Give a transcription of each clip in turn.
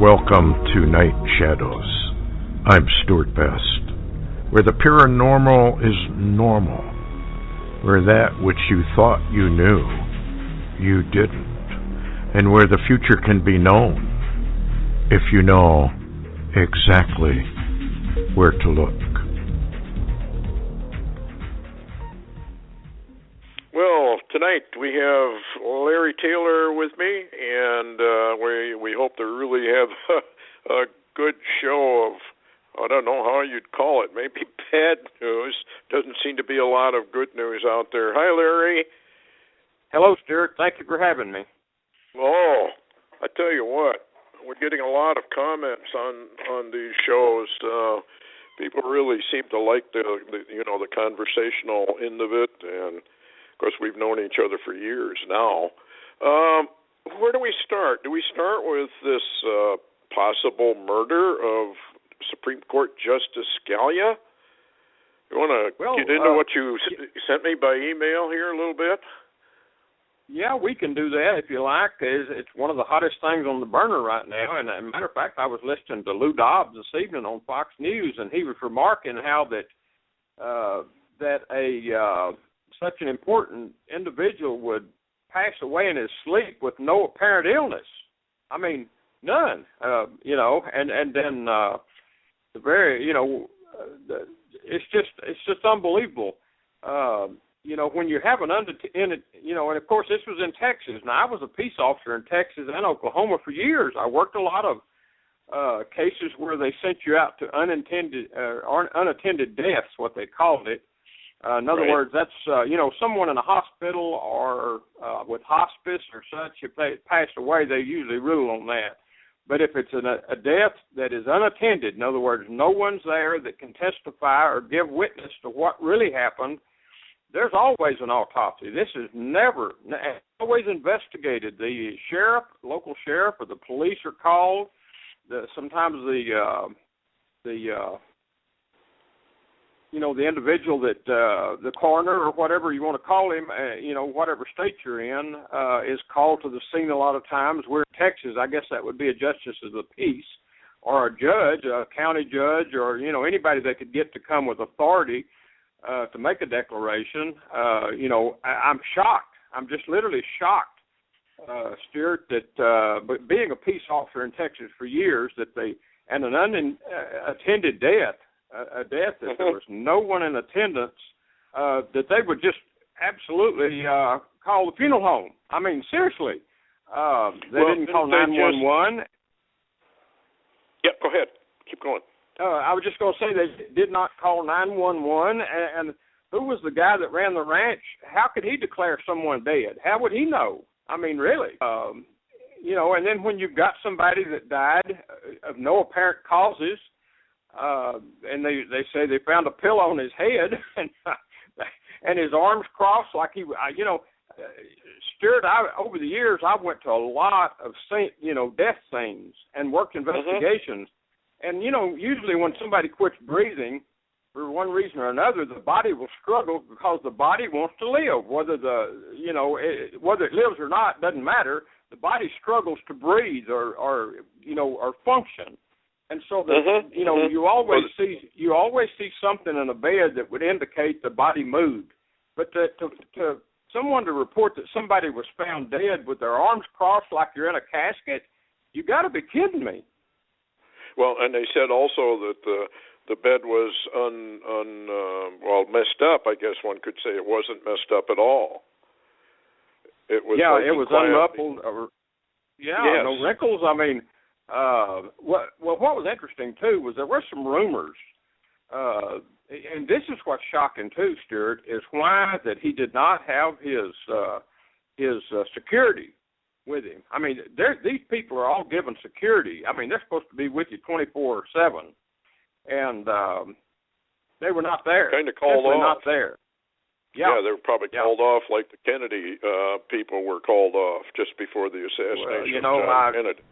Welcome to Night Shadows. I'm Stewart Best, where the paranormal is normal, where that which you thought you knew, you didn't, and where the future can be known if you know exactly where to look. Well, tonight we have Larry Taylor with me, and we hope to really have a good show of, I don't know how you'd call it, maybe bad news. Doesn't seem to be a lot of good news out there. Hi, Larry. Hello, Stewart. Thank you for having me. Oh, I tell you what, we're getting a lot of comments on these shows. People really seem to like the conversational end of it, and of course, we've known each other for years now. Where do we start? Do we start with this possible murder of Supreme Court Justice Scalia? You want to get into what you sent me by email here a little bit? Yeah, we can do that if you like. It's one of the hottest things on the burner right now. And as a matter of fact, I was listening to Lou Dobbs this evening on Fox News, and he was remarking how such an important individual would pass away in his sleep with no apparent illness. I mean, none. And then it's just unbelievable. When you have and of course this was in Texas. Now I was a peace officer in Texas and Oklahoma for years. I worked a lot of cases where they sent you out to unattended deaths, what they called it. In other words, that's, someone in a hospital or with hospice or such, if they passed away, they usually rule on that. But if it's a death that is unattended, in other words, no one's there that can testify or give witness to what really happened, there's always an autopsy. This is always investigated. The sheriff, local sheriff, or the police are called. Sometimes the individual that the coroner or whatever you want to call him, whatever state you're in, is called to the scene a lot of times. We're in Texas. I guess that would be a justice of the peace or a judge, a county judge, or, anybody that could get to come with authority to make a declaration. I'm shocked. I'm just literally shocked, Stuart, that but being a peace officer in Texas for years, and an unattended death, a death that there was no one in attendance, that they would just absolutely call the funeral home. I mean, seriously. They didn't call 911. Yep, go ahead. Keep going. I was just going to say they did not call 911. And who was the guy that ran the ranch? How could he declare someone dead? How would he know? I mean, really. And then when you've got somebody that died of no apparent causes, and they say they found a pillow on his head and his arms crossed like he, Stuart, over the years, I went to a lot of, death scenes and worked investigations. And, usually when somebody quits breathing, for one reason or another, the body will struggle because the body wants to live. Whether whether it lives or not doesn't matter. The body struggles to breathe or function. And so you always see something in a bed that would indicate the body moved. But to someone to report that somebody was found dead with their arms crossed like you're in a casket, you got to be kidding me. Well, and they said also that the bed was messed up. I guess one could say it wasn't messed up at all. It was it was unruffled. No wrinkles. I mean, what was interesting too was there were some rumors, and this is what's shocking too, Stuart, is why that he did not have his security with him. I mean, these people are all given security. I mean, they're supposed to be with you 24/7, and they were not there. Kind of called off. Not there. Yeah, they were probably called off like the Kennedy people were called off just before the assassination of John Kennedy.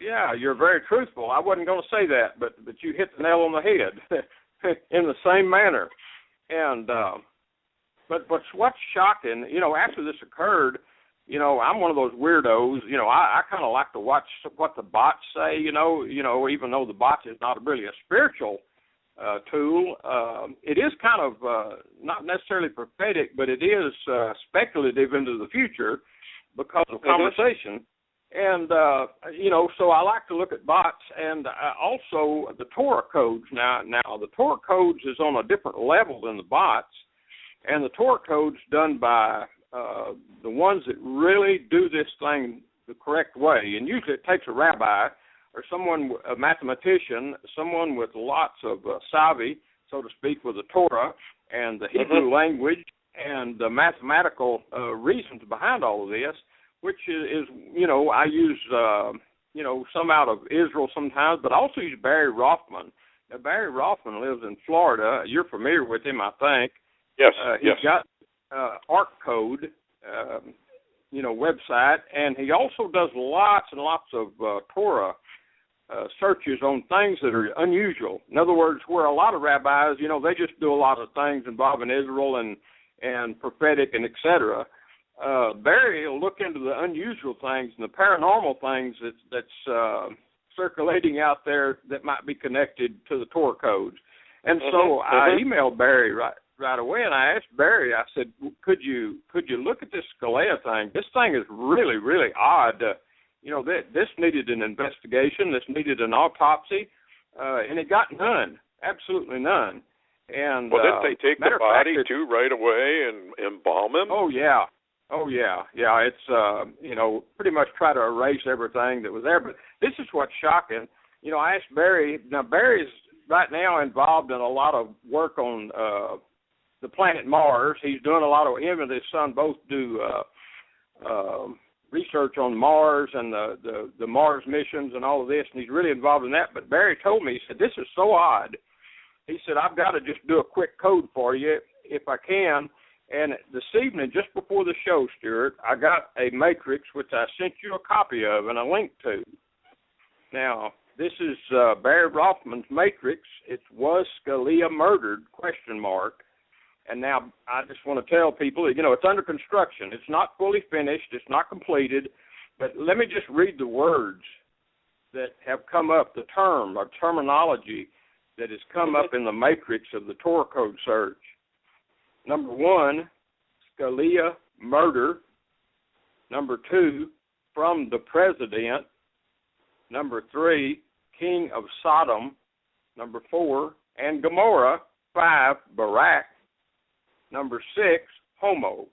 Yeah, you're very truthful. I wasn't going to say that, but you hit the nail on the head in the same manner. And but what's shocking, after this occurred, I'm one of those weirdos. I kind of like to watch what the bots say. Even though the bots is not really a spiritual tool, it is kind of not necessarily prophetic, but it is speculative into the future because of conversation. And so I like to look at bots and also the Torah codes. Now the Torah codes is on a different level than the bots, and the Torah codes done by the ones that really do this thing the correct way. And usually it takes a rabbi or someone, a mathematician, someone with lots of savvy, so to speak, with the Torah and the Hebrew language and the mathematical reasons behind all of this, which is I use, some out of Israel sometimes, but I also use Barry Rothman. Now, Barry Rothman lives in Florida. You're familiar with him, I think. Yes. He's got ARC code, website, and he also does lots and lots of Torah searches on things that are unusual. In other words, where a lot of rabbis, they just do a lot of things involving Israel and prophetic and etc. Barry will look into the unusual things and the paranormal things that's circulating out there that might be connected to the Torah codes. And so I emailed Barry right away, and I asked Barry, I said, could you look at this Scalia thing? This thing is really, really odd. This needed an investigation. This needed an autopsy, and it got none, absolutely none. And didn't they take the body too right away and embalm him? Oh yeah. It's pretty much try to erase everything that was there. But this is what's shocking. I asked Barry. Now Barry's right now involved in a lot of work on the planet Mars. He's doing a lot of. Him and his son both do research on Mars and the Mars missions and all of this, and he's really involved in that. But Barry told me, he said, this is so odd. He said, I've got to just do a quick code for you if I can. And this evening, just before the show, Stewart, I got a matrix, which I sent you a copy of and a link to. Now, this is Barry Rothman's matrix. It was Scalia murdered, ? And now I just want to tell people, it's under construction. It's not fully finished. It's not completed. But let me just read the words that have come up, the term or terminology that has come up in the matrix of the Torah code search. Number 1, Scalia murder. Number 2, from the president. Number 3, king of Sodom. Number 4, and Gomorrah. 5, Barak. Number 6, homo.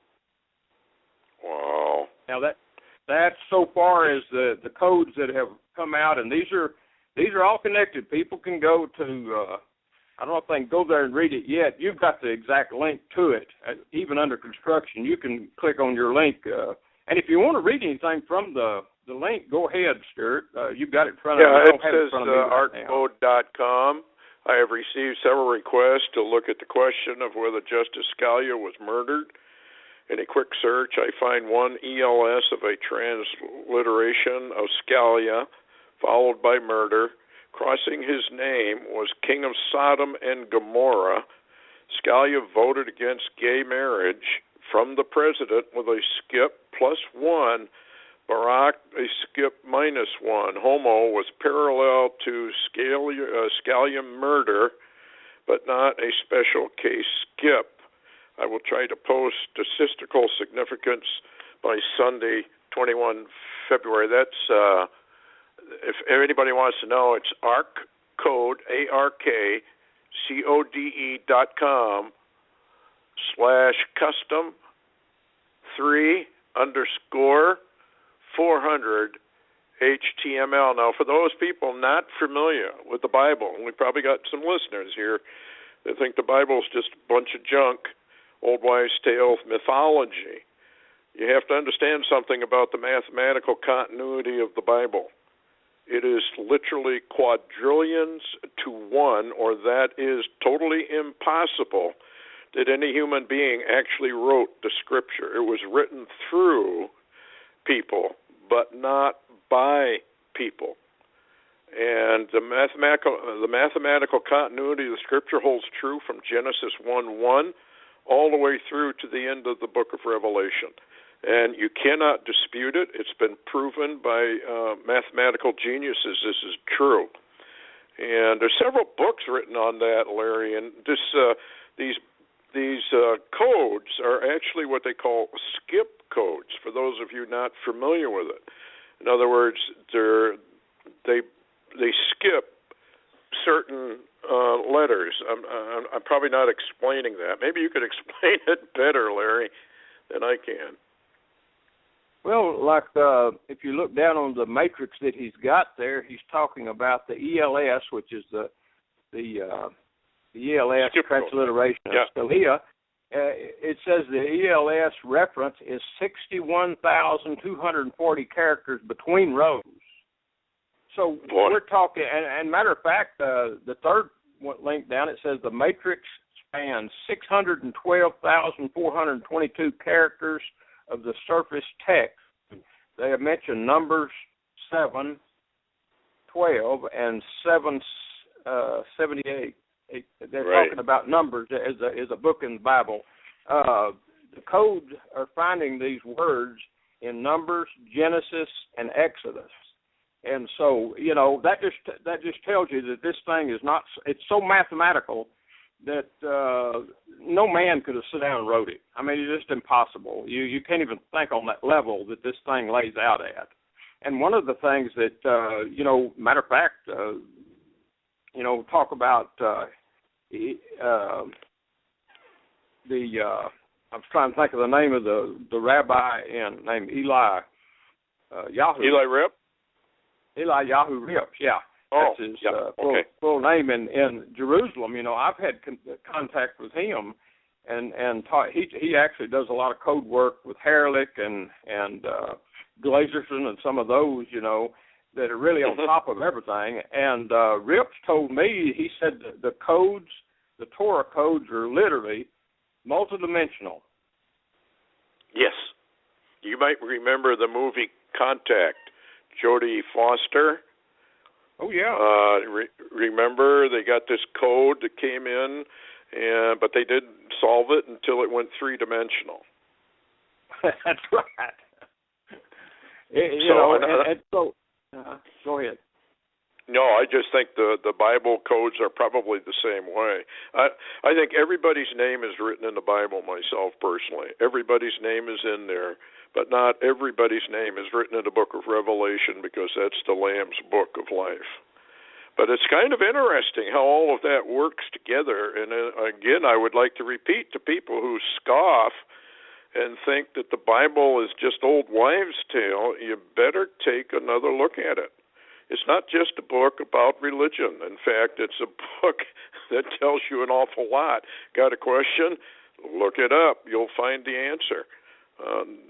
Wow. Now that's so far as the codes that have come out, and these are all connected. People can go to I don't know if they can go there and read it yet. You've got the exact link to it. Even under construction, you can click on your link. And if you want to read anything from the link, go ahead, Stewart. You've got it in front of you. Yeah, it says artcode.com. I have received several requests to look at the question of whether Justice Scalia was murdered. In a quick search, I find one ELS of a transliteration of Scalia, followed by murder. Crossing his name was King of Sodom and Gomorrah. Scalia voted against gay marriage. From the president with a skip +1. Barak a skip -1. Homo was parallel to Scalia murder, but not a special case skip. I will try to post statistical significance by Sunday, 21 February. That's, if anybody wants to know, it's arccode, ARKCODE.com/custom 3_400 HTML. Now, for those people not familiar with the Bible, and we probably got some listeners here that think the Bible is just a bunch of junk, old wives' tales, mythology, you have to understand something about the mathematical continuity of the Bible. It is literally quadrillions to 1, or that is totally impossible that any human being actually wrote the Scripture. It was written through people, but not by people. And the mathematical continuity of the Scripture holds true from Genesis 1:1 all the way through to the end of the book of Revelation. and you cannot dispute it. It's been proven by mathematical geniuses this is true. And there's several books written on that, Larry, and these codes are actually what they call skip codes, for those of you not familiar with it. In other words, they skip certain letters. I'm probably not explaining that. Maybe you could explain it better, Larry, than I can. Well, like if you look down on the matrix that he's got there, he's talking about the ELS, which is the ELS transliteration of Scalia. It says the ELS reference is 61,240 characters between rows. So we're talking, and matter of fact, the third link down, it says the matrix spans 612,422 characters of the surface text. They have mentioned numbers 7, 12, and 78. They're talking about numbers as a book in the Bible. The codes are finding these words in Numbers, Genesis, and Exodus. And so, that just tells you that this thing is not, it's so mathematical that no man could have sat down and wrote it. I mean, it's just impossible. You can't even think on that level that this thing lays out at. And one of the things that, matter of fact, talk about I was trying to think of the name of the rabbi named Eli Yahoo. Eli Rip? Eli Yahoo Rips, yeah. That's his full name in Jerusalem. I've had contact with him, and he actually does a lot of code work with Herlick and Glazerson and some of those, that are really on top of everything. And Rips told me, he said the codes, the Torah codes, are literally multidimensional. Yes. You might remember the movie Contact, Jodie Foster. Oh, yeah. Remember, they got this code that came in, but they didn't solve it until it went three-dimensional. That's right. Go ahead. No, I just think the Bible codes are probably the same way. I think everybody's name is written in the Bible, myself personally. Everybody's name is in there, but not everybody's name is written in the book of Revelation, because that's the Lamb's book of life. But it's kind of interesting how all of that works together. And again, I would like to repeat to people who scoff and think that the Bible is just old wives' tale, you better take another look at it. It's not just a book about religion. In fact, it's a book that tells you an awful lot. Got a question? Look it up. You'll find the answer.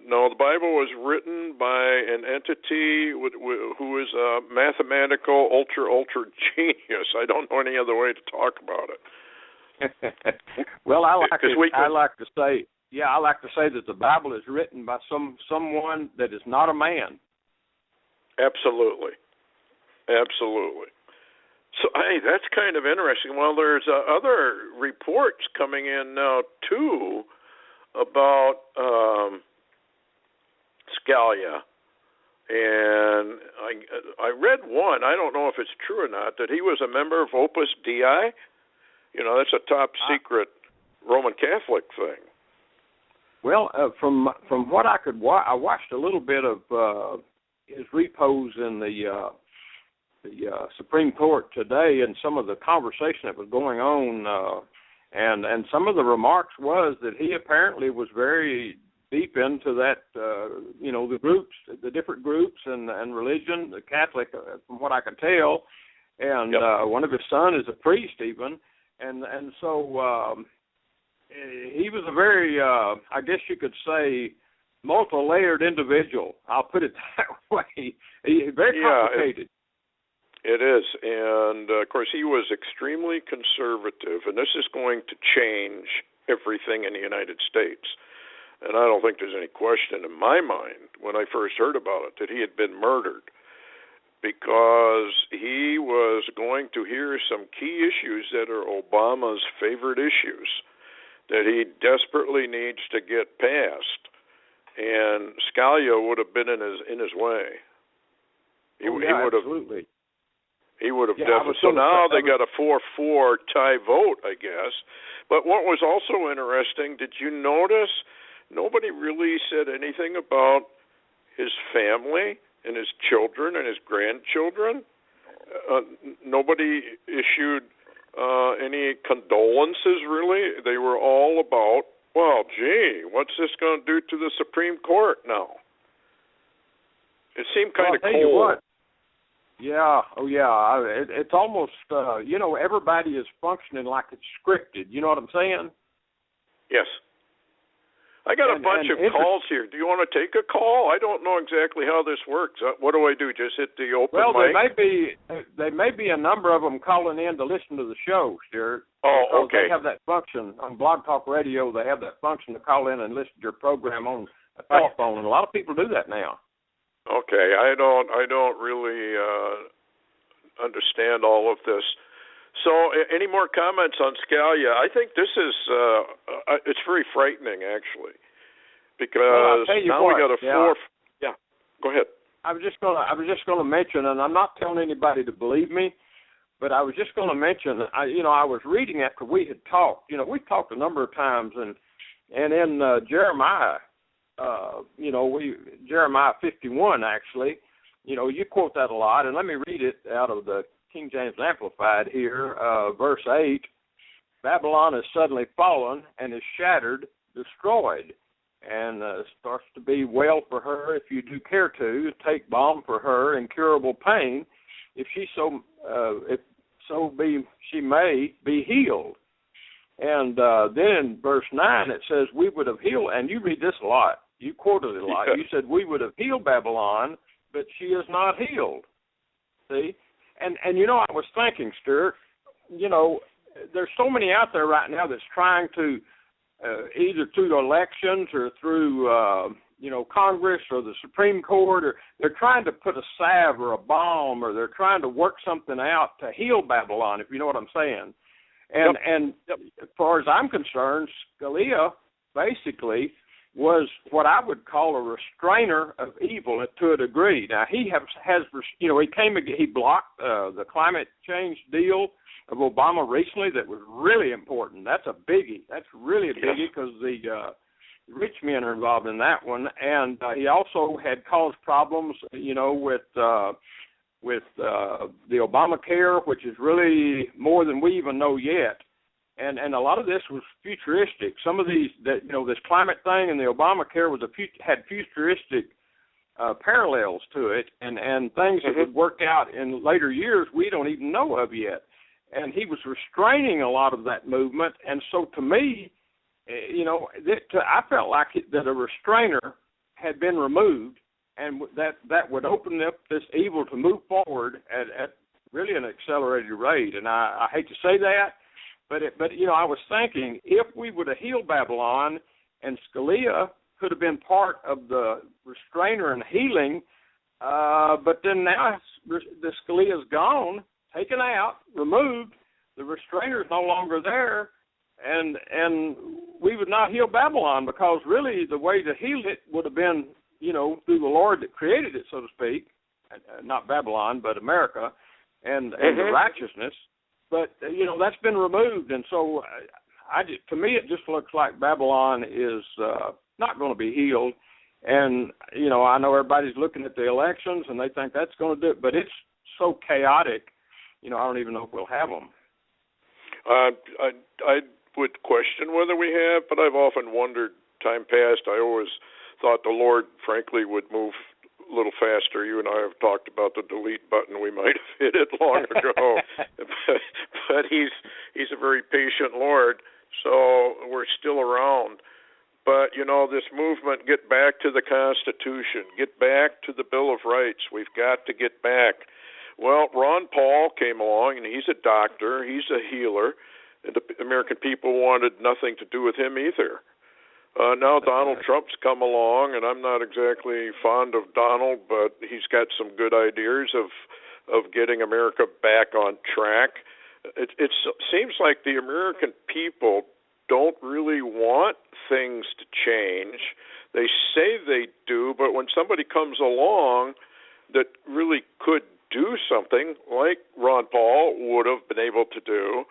No, the Bible was written by an entity who is a mathematical ultra genius. I don't know any other way to talk about it. Well, I like to say that the Bible is written by someone that is not a man. Absolutely. So, hey, that's kind of interesting. Well, there's other reports coming in now, too, about Scalia. And I read one, I don't know if it's true or not, that he was a member of Opus Dei. That's a top secret Roman Catholic thing. Well, from what I could watch, I watched a little bit of his repos in the Supreme Court today, and some of the conversation that was going on, and some of the remarks was that he apparently was very deep into that, the groups, the different groups and religion, the Catholic, from what I can tell, and one of his sons is a priest even, and so he was a very, I guess you could say, multi-layered individual. I'll put it that way. Very complicated. It is, and of course he was extremely conservative, and this is going to change everything in the United States. And I don't think there's any question in my mind when I first heard about it that he had been murdered, because he was going to hear some key issues that are Obama's favorite issues that he desperately needs to get past. and Scalia would have been in his way. He would have. Absolutely. He would have definitely. So now they got a 4-4 tie vote, I guess. But what was also interesting, did you notice nobody really said anything about his family and his children and his grandchildren? Nobody issued any condolences, really. They were all about, well, gee, what's this going to do to the Supreme Court now? It seemed kind of cold. Yeah, it's almost, everybody is functioning like it's scripted. You know what I'm saying? Yes. I got a bunch of calls here. Do you want to take a call? I don't know exactly how this works. What do I do? Just hit the open mic? Well, there may be a number of them calling in to listen to the show, Stewart. Oh, okay. They have that function on Blog Talk Radio. They have that function to call in and listen to your program on a telephone, and a lot of people do that now. Okay, I don't really understand all of this. So, any more comments on Scalia? I think this is it's very frightening, actually, because now we got a 4. Yeah, go ahead. I was just going to mention, and I'm not telling anybody to believe me, but I was just going to mention. I was reading after we had talked. We talked a number of times, and in Jeremiah, Jeremiah 51 actually. You quote that a lot, and let me read it out of the King James Amplified here, verse 8, Babylon is suddenly fallen and is shattered, destroyed, and starts to be well for her if you do care to, take balm for her, incurable pain, if she she may be healed. And then in verse 9 it says, we would have healed, and you read this a lot, you quoted it a lot, you said, we would have healed Babylon, but she is not healed. See? And I was thinking, Stewart, there's so many out there right now that's trying to, either through the elections or through, Congress or the Supreme Court, or they're trying to put a salve or a balm, or they're trying to work something out to heal Babylon, if you know what I'm saying. And as far as I'm concerned, Scalia basically was what I would call a restrainer of evil to a degree. Now, he he blocked the climate change deal of Obama recently that was really important. That's a biggie. That's really a biggie because the rich men are involved in that one. And he also had caused problems, with the Obamacare, which is really more than we even know yet. And a lot of this was futuristic. Some of these, this climate thing and the Obamacare had futuristic parallels to it, and things that would work out in later years we don't even know of yet. And he was restraining a lot of that movement. And so to me, I felt like that a restrainer had been removed, and that would open up this evil to move forward at really an accelerated rate. And I hate to say that. But I was thinking, if we would have healed Babylon, and Scalia could have been part of the restrainer and healing, but then now the Scalia's gone, taken out, removed, the restrainer is no longer there, and we would not heal Babylon, because really the way to heal it would have been, through the Lord that created it, so to speak, not Babylon, but America, and the righteousness. But, that's been removed, and so to me it just looks like Babylon is not going to be healed. And, I know everybody's looking at the elections, and they think that's going to do it, but it's so chaotic, I don't even know if we'll have them. I would question whether we have, but I've often wondered, time past, I always thought the Lord, frankly, would move a little faster. You and I have talked about the delete button. We might have hit it long ago, but he's a very patient Lord, so we're still around. But, this movement, get back to the Constitution, get back to the Bill of Rights. We've got to get back. Well, Ron Paul came along, and he's a doctor, he's a healer, and the American people wanted nothing to do with him either. Now Donald Trump's come along, and I'm not exactly fond of Donald, but he's got some good ideas of getting America back on track. It seems like the American people don't really want things to change. They say comes along that really could do something like Ron Paul would have been able to do,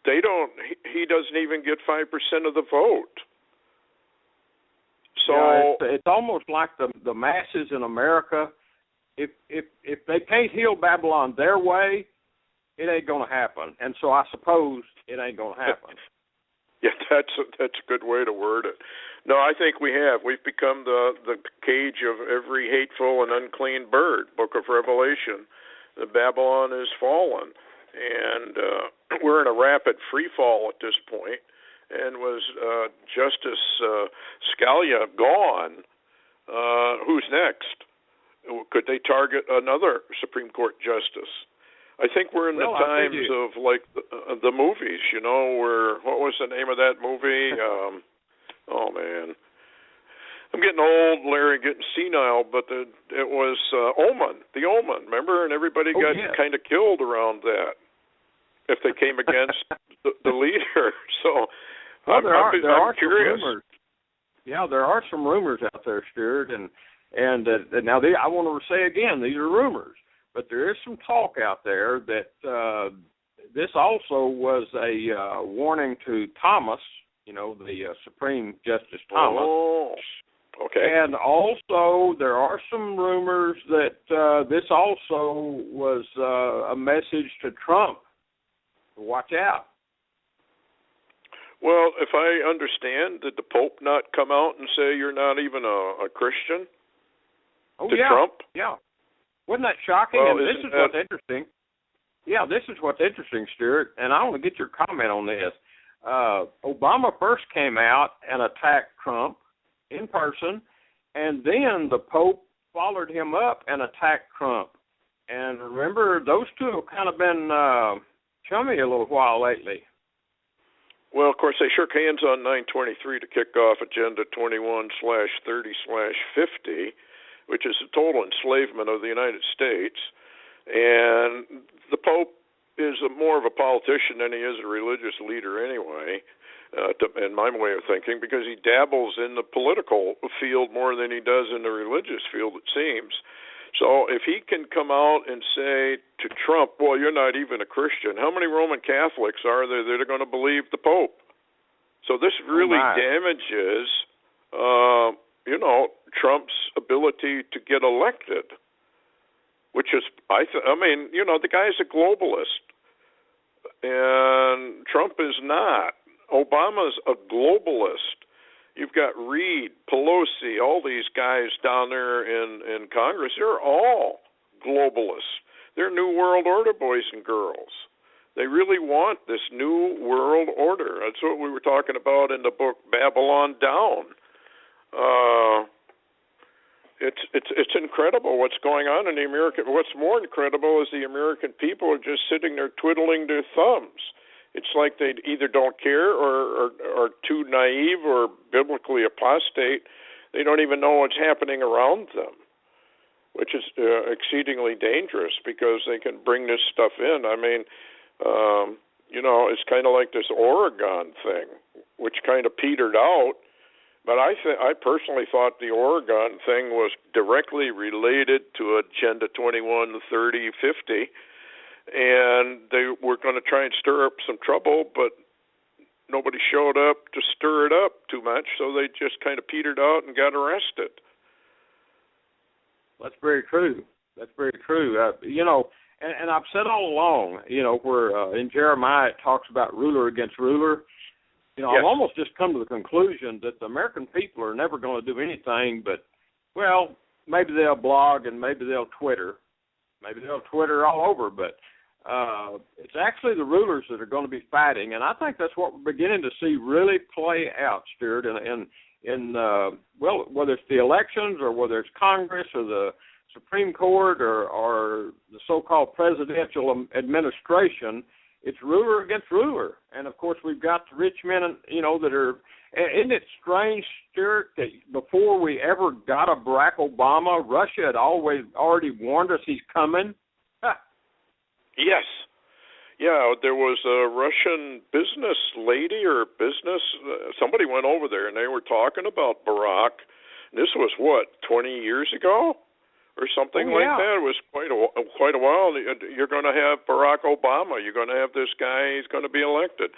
he doesn't even get 5% of the vote. So yeah, it's almost like the masses in America. If they can't heal Babylon their way, it ain't going to happen. And so I suppose it ain't going to happen. Yeah, that's a good way to word it. No, I think we've become the cage of every hateful and unclean bird. Book of Revelation. The Babylon is fallen, and we're in a rapid free fall at this point. And was Justice Scalia gone, who's next? Could they target another Supreme Court justice? I think we're in the times of like the movies, where, what was the name of that movie? Oh man, I'm getting old, Larry, getting senile. But it was Omen, The Omen. Remember, and everybody got kind of killed around that if they came against the leader. So I'm curious. Some rumors. Yeah, there are some rumors out there, Stewart, and now I want to say again, these are rumors. But there is some talk out there that this also was a warning to Thomas, the Supreme Justice Thomas. Oh, okay. And also there are some rumors that this also was a message to Trump to watch out. Well, if I understand, did the Pope not come out and say you're not even a Christian? To Trump? Yeah. Wasn't that shocking? Well, and this is what's interesting. Yeah, this is what's interesting, Stewart, and I want to get your comment on this. Obama first came out and attacked Trump in person, and then the Pope followed him up and attacked Trump. And remember, those two have kind of been chummy a little while lately. Well, of course, they shook hands on 9/23 to kick off Agenda 21/30/50, which is a total enslavement of the United States. And the Pope is more of a politician than he is a religious leader anyway, in my way of thinking, because he dabbles in the political field more than he does in the religious field, it seems. So if he can come out and say to Trump, well, you're not even a Christian, how many Roman Catholics are there that are going to believe the Pope? So this really damages Trump's ability to get elected, which is, the guy's a globalist, and Trump is not. Obama's a globalist. You've got Reid, Pelosi, all these guys down there in Congress. They're all globalists. They're New World Order boys and girls. They really want this New World Order. That's what we were talking about in the book Babylon Down. It's incredible what's going on in the American. What's more incredible is the American people are just sitting there twiddling their thumbs. It's like they either don't care or are too naive or biblically apostate. They don't even know what's happening around them, which is exceedingly dangerous because they can bring this stuff in. It's kind of like this Oregon thing, which kind of petered out. But I personally thought the Oregon thing was directly related to Agenda 21/30/50, and they were going to try and stir up some trouble, but nobody showed up to stir it up too much, so they just kind of petered out and got arrested. That's very true. That's very true. And I've said all along, where in Jeremiah it talks about ruler against ruler. Yes. I've almost just come to the conclusion that the American people are never going to do anything but, well, maybe they'll blog and maybe they'll Twitter. Maybe they'll Twitter all over, but it's actually the rulers that are going to be fighting, and I think that's what we're beginning to see really play out, Stewart, whether it's the elections or whether it's Congress or the Supreme Court or the so-called presidential administration. It's ruler against ruler. And, of course, we've got the rich men, that are – isn't it strange, Stewart, that before we ever got a Barack Obama, Russia had already warned us he's coming? Huh. Yes. Yeah, there was a Russian business lady or somebody went over there, and they were talking about Barack This was, 20 years ago? Or something like that. It was quite a while. You're going to have Barack Obama. You're going to have this guy. He's going to be elected.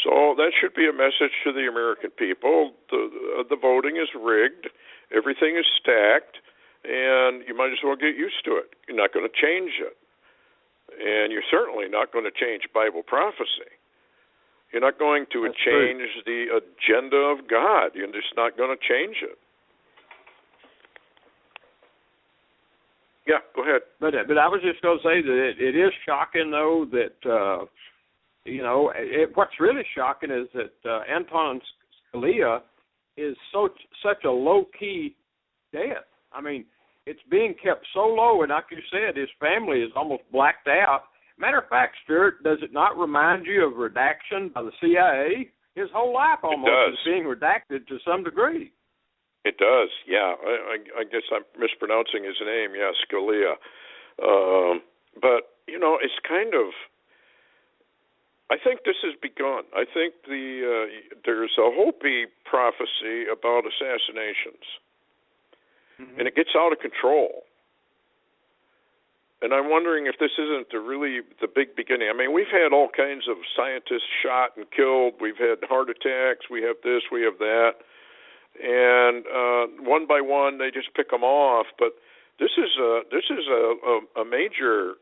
So that should be a message to the American people. The voting is rigged. Everything is stacked, and you might as well get used to it. You're not going to change it, and you're certainly not going to change Bible prophecy. You're not going to change the agenda of God. You're just not going to change it. Yeah, go ahead. But I was just going to say that it is shocking, though, that, what's really shocking is that Anton Scalia is such a low-key death. I mean, it's being kept so low, and like you said, his family is almost blacked out. Matter of fact, Stewart, does it not remind you of redaction by the CIA? His whole life almost is being redacted to some degree. It does, yeah. I guess I'm mispronouncing his name, Scalia. But, it's kind of, I think this has begun. I think there's a Hopi prophecy about assassinations, and it gets out of control. And I'm wondering if this isn't the big beginning. I mean, we've had all kinds of scientists shot and killed. We've had heart attacks. We have this, we have that. And one by one, they just pick them off. But this is a major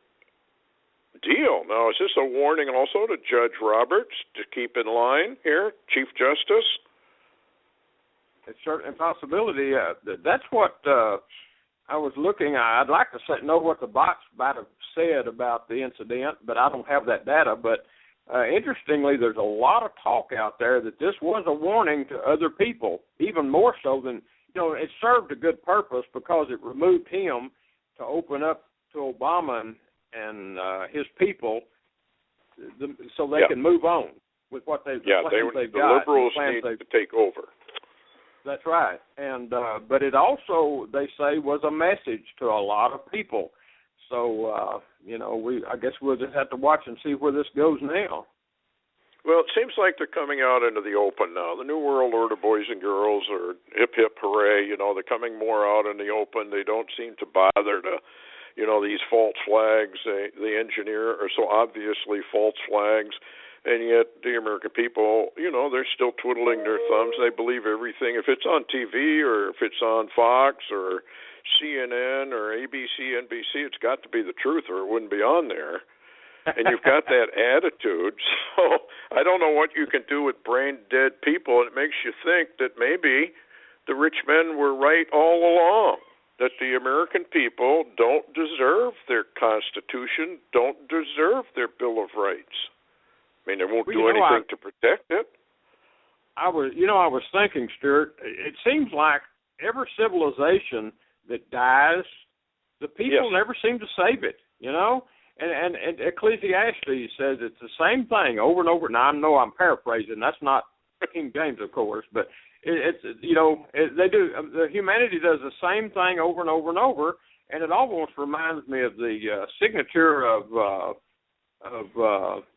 deal. Now, is this a warning also to Judge Roberts to keep in line here, Chief Justice? It's certainly a possibility. That's what I was looking. I'd like to know what the bots might have said about the incident, but I don't have that data. But interestingly, there's a lot of talk out there that this was a warning to other people, even more so than, it served a good purpose because it removed him to open up to Obama and his people so they can move on with what they've got. The liberals need to take over. That's right. And but it also, they say, was a message to a lot of people. So, I guess we'll just have to watch and see where this goes now. Well, it seems like they're coming out into the open now. The New World Order boys and girls are hip, hip, hooray. They're coming more out in the open. They don't seem to bother to, these false flags they engineer are so obviously false flags. And yet the American people, they're still twiddling their thumbs. They believe everything. If it's on TV or if it's on Fox or CNN or ABC, NBC, it's got to be the truth or it wouldn't be on there. And you've got that attitude. So I don't know what you can do with brain-dead people. It makes you think that maybe the rich men were right all along, that the American people don't deserve their Constitution, don't deserve their Bill of Rights. I mean, they won't do anything to protect it. I was thinking, Stewart, it seems like every civilization that dies, the people never seem to save it, And Ecclesiastes says it's the same thing over and over. Now, I know I'm paraphrasing. That's not King James, of course, but they do. The humanity does the same thing over and over and over, and it almost reminds me of the signature of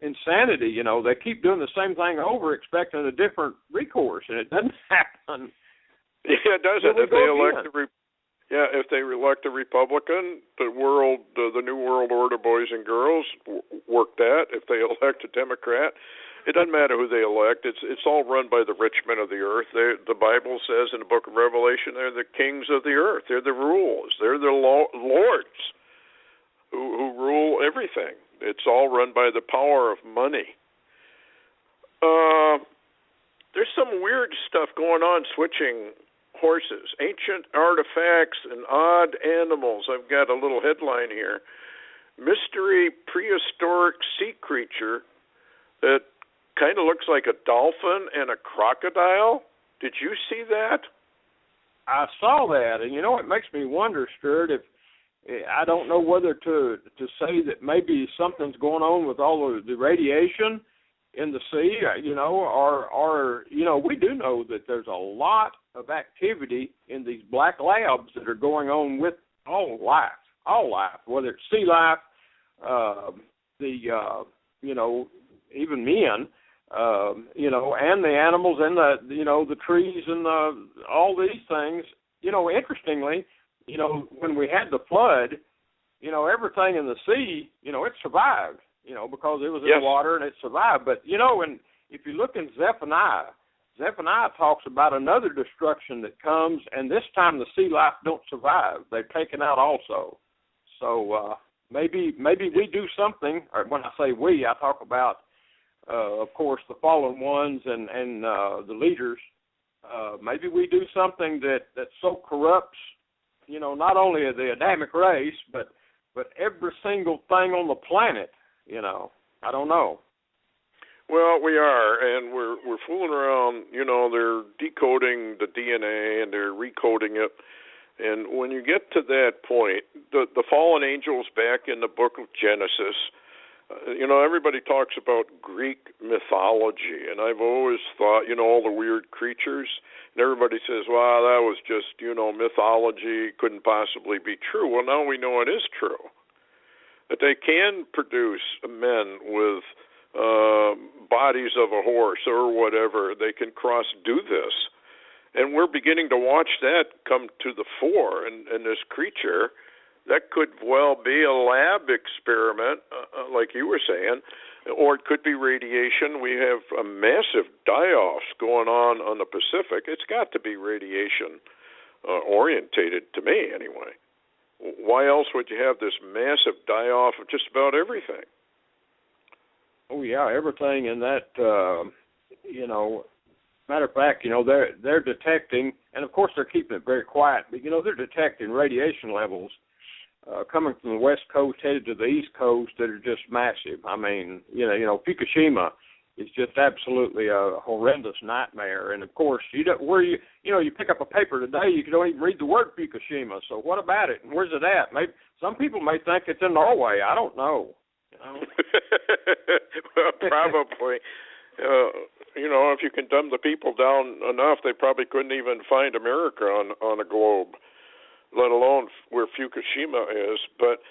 insanity. They keep doing the same thing over, expecting a different recourse, and it doesn't happen. Yeah, it doesn't. If they elect a Republican, the New World Order boys and girls work that. If they elect a Democrat, it doesn't matter who they elect. It's all run by the rich men of the earth. The Bible says in the book of Revelation, they're the kings of the earth. They're the rulers. They're the lords who rule everything. It's all run by the power of money. There's some weird stuff going on switching horses, ancient artifacts and odd animals. I've got a little headline here. Mystery prehistoric sea creature that kind of looks like a dolphin and a crocodile. Did you see that? I saw that, and it makes me wonder, Stewart, if I don't know whether to say that maybe something's going on with all of the radiation in the sea, or we do know that there's a lot of activity in these black labs that are going on with all life, whether it's sea life, even men, and the animals and the trees and all these things. interestingly, when we had the flood, everything in the sea, it survived, because it was in the water and it survived. But, and if you look in Zephaniah talks about another destruction that comes, and this time the sea life don't survive. They're taken out also. So maybe we do something, or when I say we, I talk about, of course, the fallen ones and the leaders. Maybe we do something that so corrupts, not only the Adamic race, but every single thing on the planet. I don't know. Well, we are, and we're fooling around. They're decoding the DNA and they're recoding it. And when you get to that point, the fallen angels back in the book of Genesis, everybody talks about Greek mythology, and I've always thought, all the weird creatures, and everybody says, well, that was just, mythology, couldn't possibly be true. Well, now we know it is true, that they can produce men with bodies of a horse or whatever. They can do this. And we're beginning to watch that come to the fore, and this creature, that could well be a lab experiment, like you were saying, or it could be radiation. We have a massive die-offs going on the Pacific. It's got to be radiation orientated to me, anyway. Why else would you have this massive die-off of just about everything? Oh, yeah, everything in that, matter of fact, they're detecting, and of course they're keeping it very quiet, but, they're detecting radiation levels coming from the West Coast headed to the East Coast that are just massive. I mean, Fukushima is just absolutely a horrendous nightmare. And, of course, you pick up a paper today, you don't even read the word Fukushima. So what about it, and where's it at? Maybe some people may think it's in Norway. I don't know. Well, probably. If you can dumb the people down enough, they probably couldn't even find America on a globe, let alone where Fukushima is. But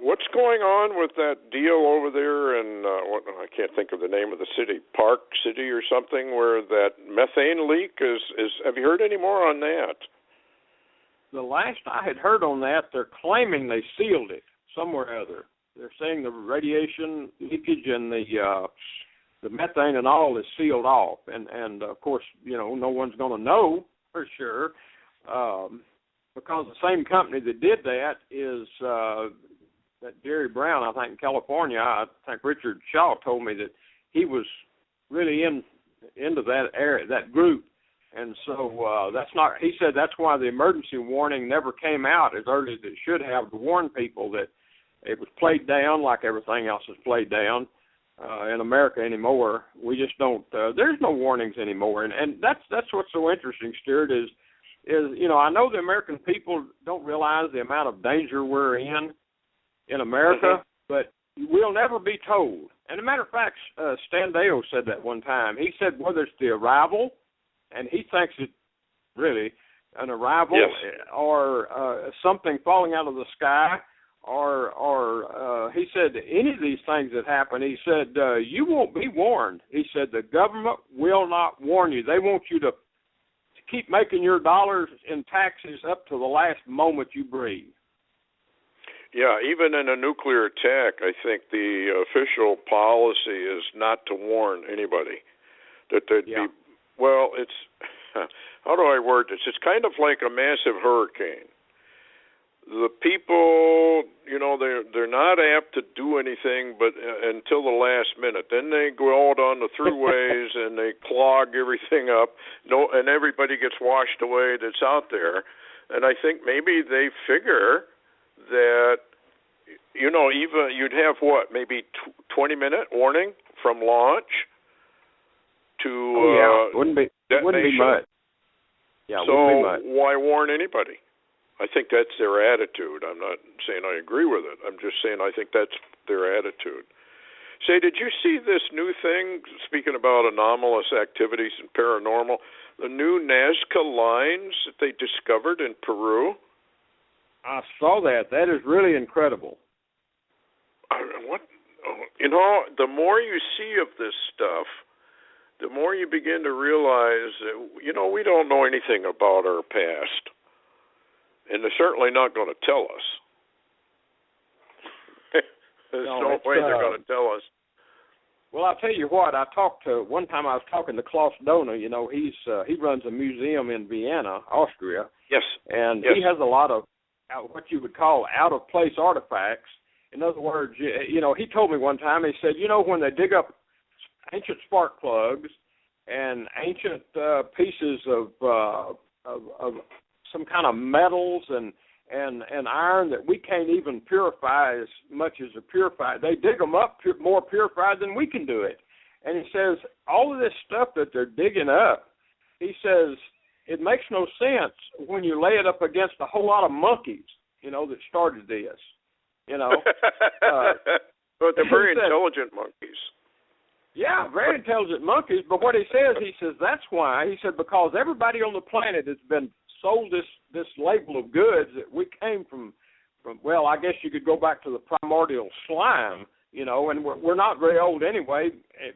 what's going on with that deal over there in, I can't think of the name of the city, Park City or something, where that methane leak is have you heard any more on that? The last I had heard on that, they're claiming they sealed it somewhere or other. They're saying the radiation leakage and the methane and all is sealed off. And of course, no one's going to know for sure because the same company that did that is that Jerry Brown, I think, in California. I think Richard Shaw told me that he was really into that area, that group. And so he said that's why the emergency warning never came out as early as it should have to warn people that it was played down like everything else is played down in America anymore. We just don't. There's no warnings anymore, and that's what's so interesting, Stewart. Is I know the American people don't realize the amount of danger we're in America, but we'll never be told. And as a matter of fact, Stan Dale said that one time. He said whether it's the arrival, and he thinks it really an arrival, or something falling out of the sky. Or he said any of these things that happen, he said, you won't be warned. He said the government will not warn you. They want you to keep making your dollars in taxes up to the last moment you breathe. Yeah, even in a nuclear attack, I think the official policy is not to warn anybody. That they'd be, well, it's, how do I word this? It's kind of like a massive hurricane. The people, they're not apt to do anything but until the last minute. Then they go out on the throughways and they clog everything up. And everybody gets washed away that's out there. And I think maybe they figure that, even you'd have maybe 20-minute warning from launch to wouldn't be much. Yeah, so wouldn't be much. Why warn anybody? I think that's their attitude. I'm not saying I agree with it. I'm just saying I think that's their attitude. Say, did you see this new thing, speaking about anomalous activities and paranormal, the new Nazca lines that they discovered in Peru? I saw that. That is really incredible. The more you see of this stuff, the more you begin to realize that, we don't know anything about our past. And they're certainly not going to tell us. There's no way they're going to tell us. Well, I'll tell you what. One time I was talking to Klaus Dohner. You know, he runs a museum in Vienna, Austria. Yes. And he has a lot of what you would call out-of-place artifacts. In other words, you know, he told me one time, he said, you know, when they dig up ancient spark plugs and ancient pieces of some kind of metals and iron that we can't even purify as much as are purified, they dig them up more purified than we can do it. And he says, all of this stuff that they're digging up, he says, it makes no sense when you lay it up against a whole lot of monkeys, you know, that started this, you know. But they're very intelligent monkeys. Yeah, very intelligent monkeys. But what he says that's why. He said, because everybody on the planet has been sold this label of goods that we came from, well, I guess you could go back to the primordial slime, you know, and we're not very old anyway,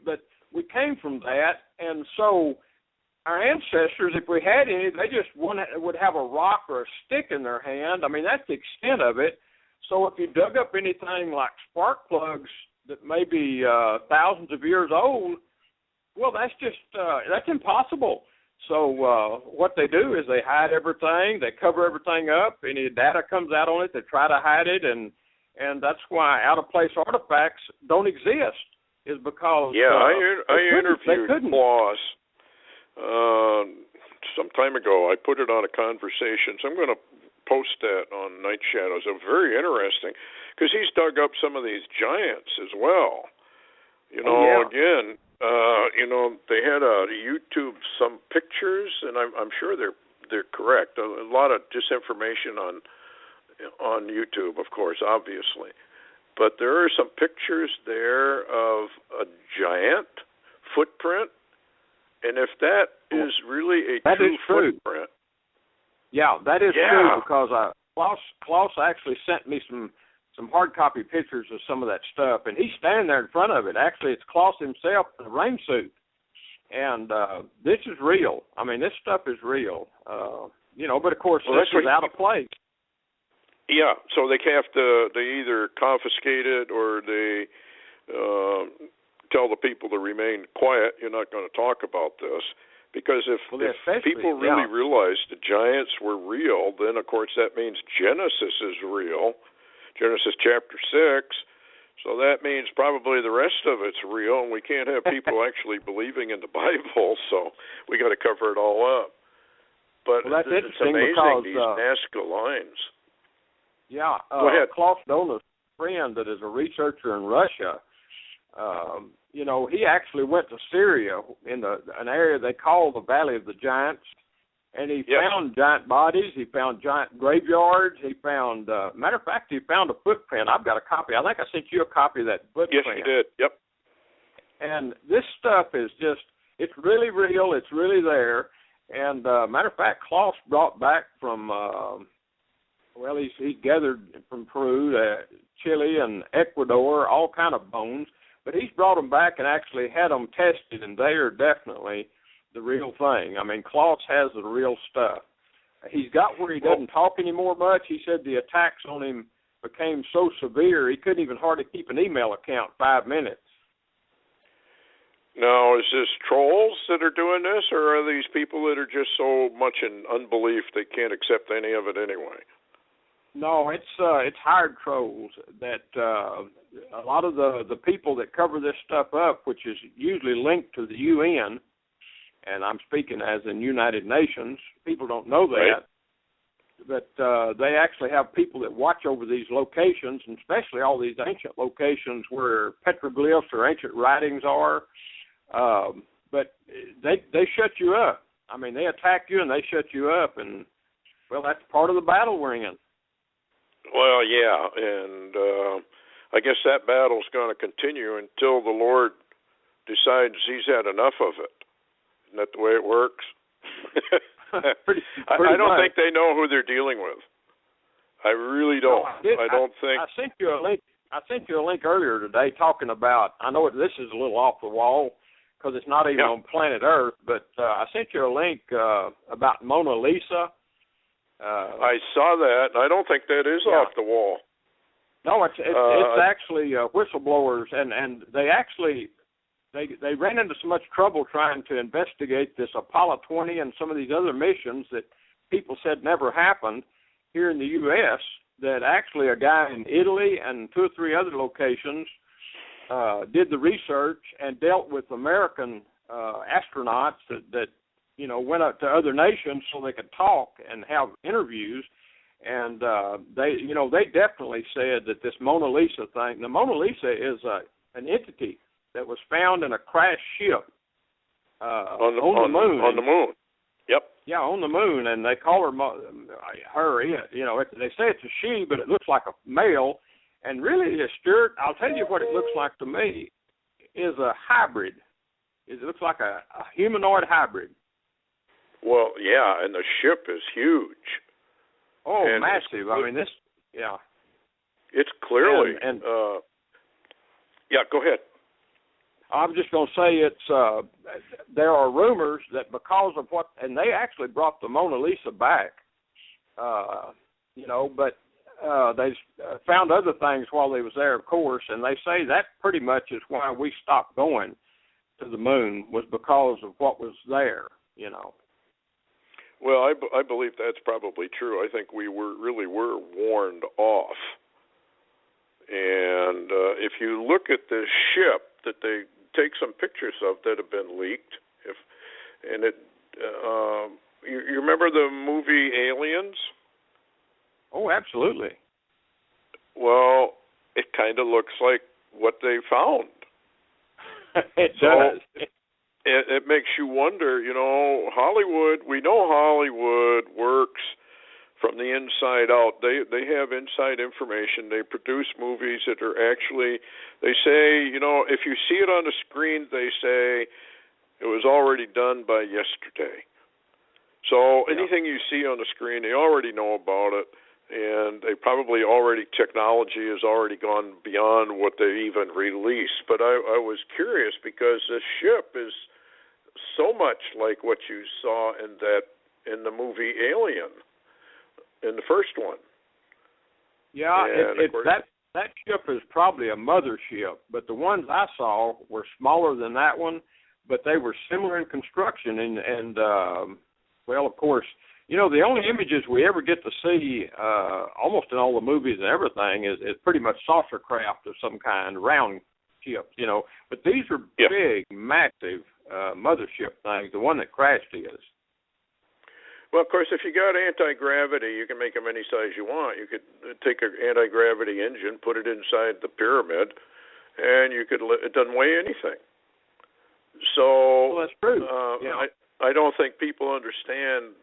but we came from that, and so our ancestors, if we had any, they just would have a rock or a stick in their hand. I mean, that's the extent of it. So if you dug up anything like spark plugs that may be thousands of years old, well, that's impossible. So what they do is they hide everything, they cover everything up. Any data comes out on it, they try to hide it, and that's why out-of-place artifacts don't exist. Is because I interviewed Klaus some time ago. I put it on a conversation, so I'm going to post that on Night Shadows. It was very interesting because he's dug up some of these giants as well. You know, again, you know, they had a YouTube some pictures, and I'm sure they're correct. A lot of disinformation on YouTube, of course, obviously, but there are some pictures there of a giant footprint, and if that is really a true footprint. Yeah, that is true, because Klaus actually sent me some hard copy pictures of some of that stuff, and he's standing there in front of it. Actually, it's Klaus himself in a rain suit, and this is real. I mean, this stuff is real, you know. But of course, this is out of place. Yeah, so they either confiscate it or they tell the people to remain quiet. You're not going to talk about this. Because if people really realized the giants were real, then, of course, that means Genesis is real, Genesis chapter 6. So that means probably the rest of it's real, and we can't have people actually believing in the Bible, so we got to cover it all up. But it's amazing, these Nazca lines. Yeah. Go ahead. Klaus Dohner's friend that is a researcher in Russia, you know, he actually went to Syria in an area they call the Valley of the Giants, and he found giant bodies. He found giant graveyards. He found, matter of fact, he found a footprint. I've got a copy. I think I sent you a copy of that footprint. Yes, you did. Yep. And this stuff is just, it's really real. It's really there. And matter of fact, Klaus brought back from, he gathered from Peru, Chile, and Ecuador, all kind of bones. But he's brought them back and actually had them tested, and they are definitely the real thing. I mean, Klaus has the real stuff. He's got where he doesn't talk anymore much. He said the attacks on him became so severe he couldn't even hardly keep an email account 5 minutes. Now, is this trolls that are doing this, or are these people that are just so much in unbelief they can't accept any of it anyway? No, it's hired trolls that a lot of the people that cover this stuff up, which is usually linked to the UN, and I'm speaking as in United Nations. People don't know that, but they actually have people that watch over these locations, and especially all these ancient locations where petroglyphs or ancient writings are. But they shut you up. I mean, they attack you and they shut you up, and well, that's part of the battle we're in. Well, yeah, and I guess that battle's going to continue until the Lord decides he's had enough of it. Isn't that the way it works? pretty I don't think they know who they're dealing with. I really don't. No, I don't think. I sent you a link. I sent you a link earlier today talking about. I know this is a little off the wall because it's not even on planet Earth, but I sent you a link about Mona Lisa. I saw that. I don't think that is off the wall. No, it's actually whistleblowers, and they actually they ran into so much trouble trying to investigate this Apollo 20 and some of these other missions that people said never happened here in the U.S. that actually a guy in Italy and 2 or 3 other locations did the research and dealt with American astronauts that went up to other nations so they could talk and have interviews. And they definitely said that this Mona Lisa thing, the Mona Lisa is an entity that was found in a crashed ship on the moon. On the moon. Yep. Yeah, on the moon, and they call her it. They say it's a she, but it looks like a male. And really, Stuart, I'll tell you what it looks like to me is a hybrid. It looks like a humanoid hybrid. Well, yeah, and the ship is huge. Oh, and massive. It's clearly. Yeah, go ahead. I'm just going to say it's. There are rumors that because of what, and they actually brought the Mona Lisa back, but they found other things while they was there, of course, and they say that pretty much is why we stopped going to the moon, was because of what was there, Well, I believe that's probably true. I think we were warned off. And if you look at this ship that they take some pictures of that have been leaked, you remember the movie Aliens? Oh, absolutely. Well, it kind of looks like what they found. It does. It makes you wonder, Hollywood, we know Hollywood works from the inside out. They have inside information. They produce movies that are actually, they say, if you see it on the screen, they say it was already done by yesterday. So anything you see on the screen, they already know about it, and they probably technology has already gone beyond what they even released. But I was curious because this ship is so much like what you saw in the movie Alien, in the first one. Yeah, that ship is probably a mother ship, but the ones I saw were smaller than that one, but they were similar in construction. And of course, the only images we ever get to see, almost in all the movies and everything, is pretty much saucer craft of some kind, round ships, But these are big, massive mothership things. The one that crashed is. Well, of course, if you got anti-gravity, you can make them any size you want. You could take an anti-gravity engine, put it inside the pyramid, and it doesn't weigh anything. So, well, that's true. I don't think people understand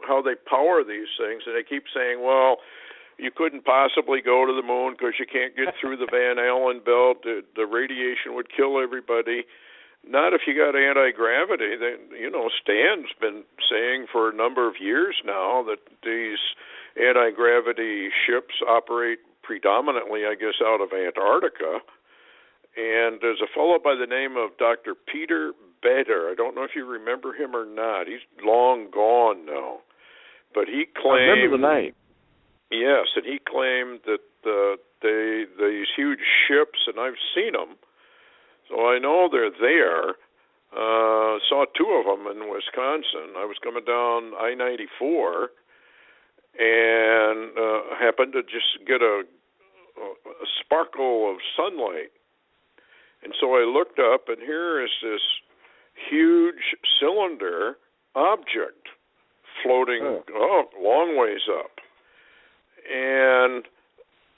how they power these things, and they keep saying, well, you couldn't possibly go to the moon because you can't get through the Van Allen belt. The radiation would kill everybody. Not if you got anti-gravity. Stan's been saying for a number of years now that these anti-gravity ships operate predominantly, I guess, out of Antarctica. And there's a fellow by the name of Dr. Peter Bader. I don't know if you remember him or not. He's long gone now. But he claimed... I remember the name. Yes, and he claimed that these huge ships, and I've seen them, so I know they're there. Saw 2 of them in Wisconsin. I was coming down I-94 and happened to just get a sparkle of sunlight. And so I looked up, and here is this huge cylinder object floating long ways up. And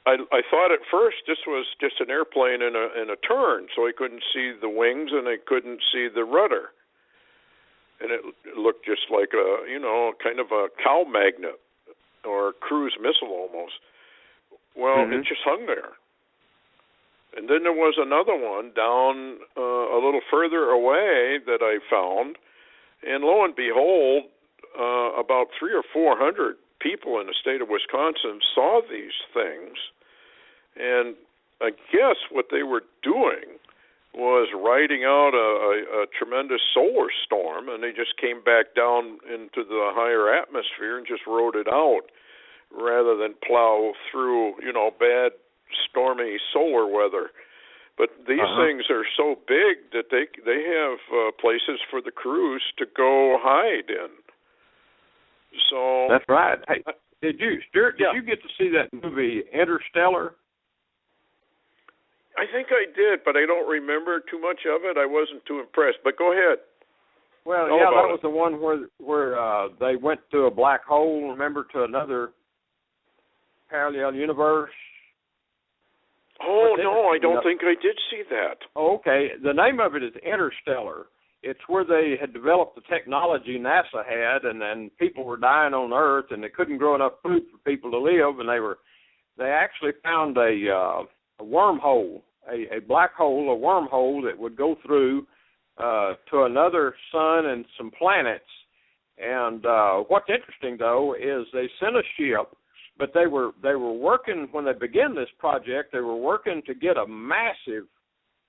I thought at first this was just an airplane in a turn, so I couldn't see the wings and I couldn't see the rudder. And it looked just like kind of a cow magnet or a cruise missile almost. Well, it just hung there. And then there was another one down a little further away that I found, and lo and behold, about 300 or 400 people in the state of Wisconsin saw these things, and I guess what they were doing was riding out a tremendous solar storm, and they just came back down into the higher atmosphere and just rode it out rather than plow through, bad, stormy solar weather. But these things are so big that they have places for the crews to go hide in. So that's right. Hey, Stuart, did you get to see that movie Interstellar? I think I did, but I don't remember too much of it. I wasn't too impressed. But go ahead. Well, that was the one where they went to a black hole, remember, to another parallel universe. Oh, no, I don't think I did see that. Oh, okay. The name of it is Interstellar. It's where they had developed the technology NASA had, and then people were dying on Earth, and they couldn't grow enough food for people to live, and they actually found a wormhole, a black hole, a wormhole that would go through to another sun and some planets. And what's interesting, though, is they sent a ship, but they were working, when they began this project, they were working to get a massive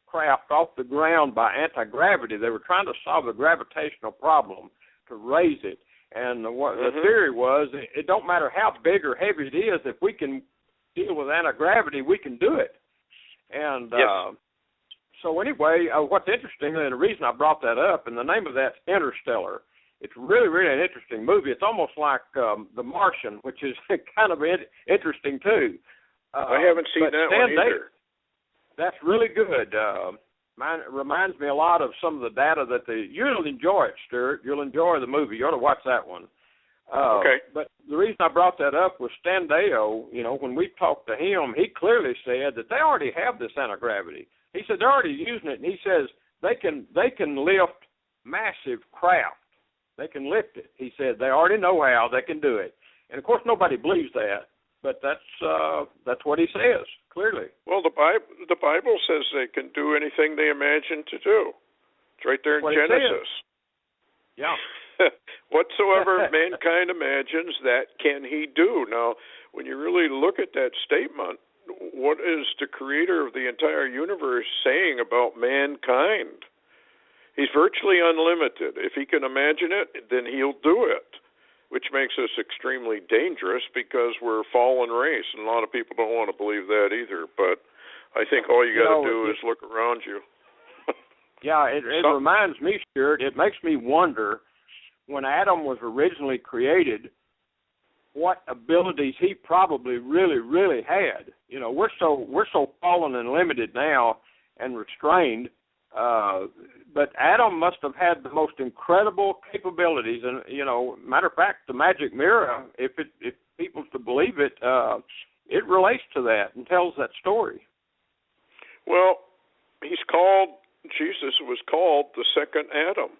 craft off the ground by anti-gravity. They were trying to solve the gravitational problem to raise it. And the theory was, it don't matter how big or heavy it is, if we can deal with anti-gravity, we can do it. And so anyway, what's interesting, and the reason I brought that up, and the name of that's Interstellar. It's really, really an interesting movie. It's almost like The Martian, which is kind of interesting, too. I haven't seen that one either. That's really good. Mine reminds me a lot of some of the data you'll enjoy it, Stuart. You'll enjoy the movie. You ought to watch that one. Okay. But the reason I brought that up was Stan Deyo, when we talked to him, he clearly said that they already have this anti-gravity. He said they're already using it, and he says they can lift massive craft. They can lift it. He said they already know how. They can do it. And, of course, nobody believes that, but that's what he says, clearly. Well, the Bible says they can do anything they imagine to do. It's right there in Genesis. Yeah. Whatsoever mankind imagines, that can he do. Now, when you really look at that statement, what is the creator of the entire universe saying about mankind? He's virtually unlimited. If he can imagine it, then he'll do it, which makes us extremely dangerous because we're a fallen race, and a lot of people don't want to believe that either. But I think all you got to do is look around you. Yeah, it reminds me, Stuart, it makes me wonder, when Adam was originally created, what abilities he probably really, really had. We're so fallen and limited now and restrained, but Adam must have had the most incredible capabilities. And matter of fact, the magic mirror, if people's to believe it, it relates to that and tells that story. Well, Jesus was called the second Adam.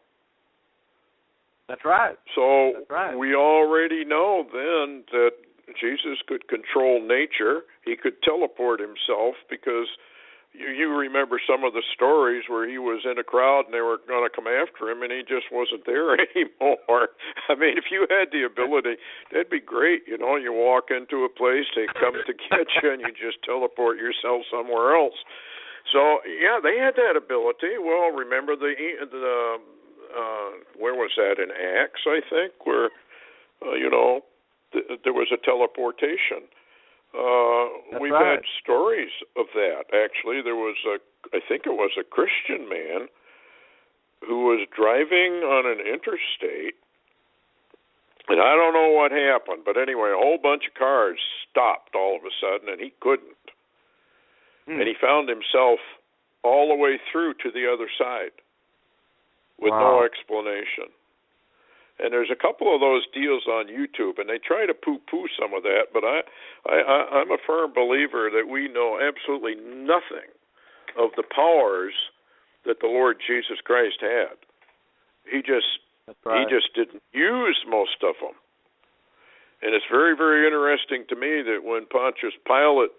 That's right. So we already know then that Jesus could control nature. He could teleport himself because you remember some of the stories where he was in a crowd and they were going to come after him and he just wasn't there anymore. I mean, if you had the ability, that'd be great. You walk into a place, they come to get you, and you just teleport yourself somewhere else. So, yeah, they had that ability. Well, remember the where was that, in Acts, I think, where, there was a teleportation. We've had stories of that. Actually, there was I think it was a Christian man who was driving on an interstate, and I don't know what happened, but anyway, a whole bunch of cars stopped all of a sudden, and he couldn't. And he found himself all the way through to the other side with no explanation. And there's a couple of those deals on YouTube, and they try to poo-poo some of that, but I'm a firm believer that we know absolutely nothing of the powers that the Lord Jesus Christ had. He just didn't use most of them. And it's very, very interesting to me that when Pontius Pilate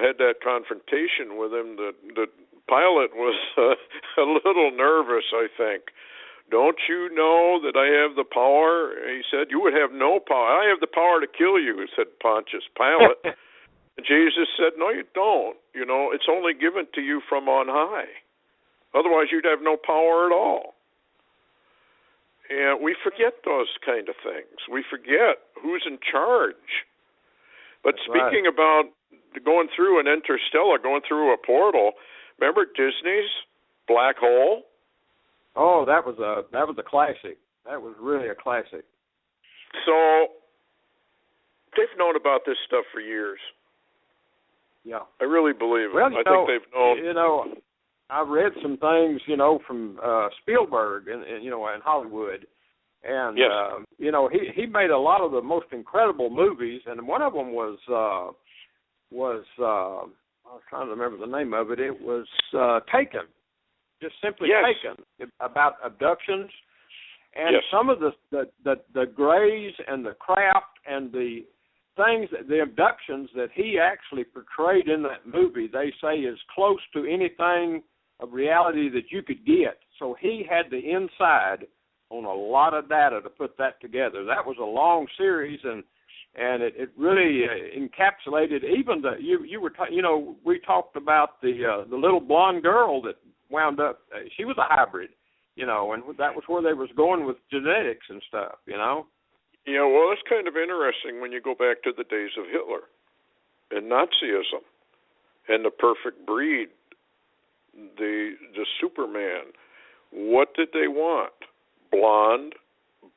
had that confrontation with him, that Pilate was a little nervous, I think. Don't you know that I have the power? He said, you would have no power. I have the power to kill you, said Pontius Pilate. And Jesus said, no, you don't. It's only given to you from on high. Otherwise, you'd have no power at all. And we forget those kind of things. We forget who's in charge. But That's speaking right. about going through an interstellar, going through a portal, remember Disney's Black Hole? Oh, that was a classic. That was really a classic. So they've known about this stuff for years. Yeah. I really believe it. Well, I think they've known. You know, I read some things, you know, from Spielberg and you know, in Hollywood. And yes. You know, he made a lot of the most incredible movies, and one of them was I was trying to remember the name of it. It was Taken. Just simply yes. Taken, about abductions. And yes. some of the grays and the craft and the things, the abductions that he actually portrayed in that movie, they say is close to anything of reality that you could get. So he had the inside on a lot of data to put that together. That was a long series, and it really encapsulated even the you know, we talked about the little blonde girl that wound up. She was a hybrid. You know, and that was where they was going with genetics and stuff, you know? Yeah, well, it's kind of interesting when you go back to the days of Hitler and Nazism and the perfect breed, the Superman. What did they want? Blonde,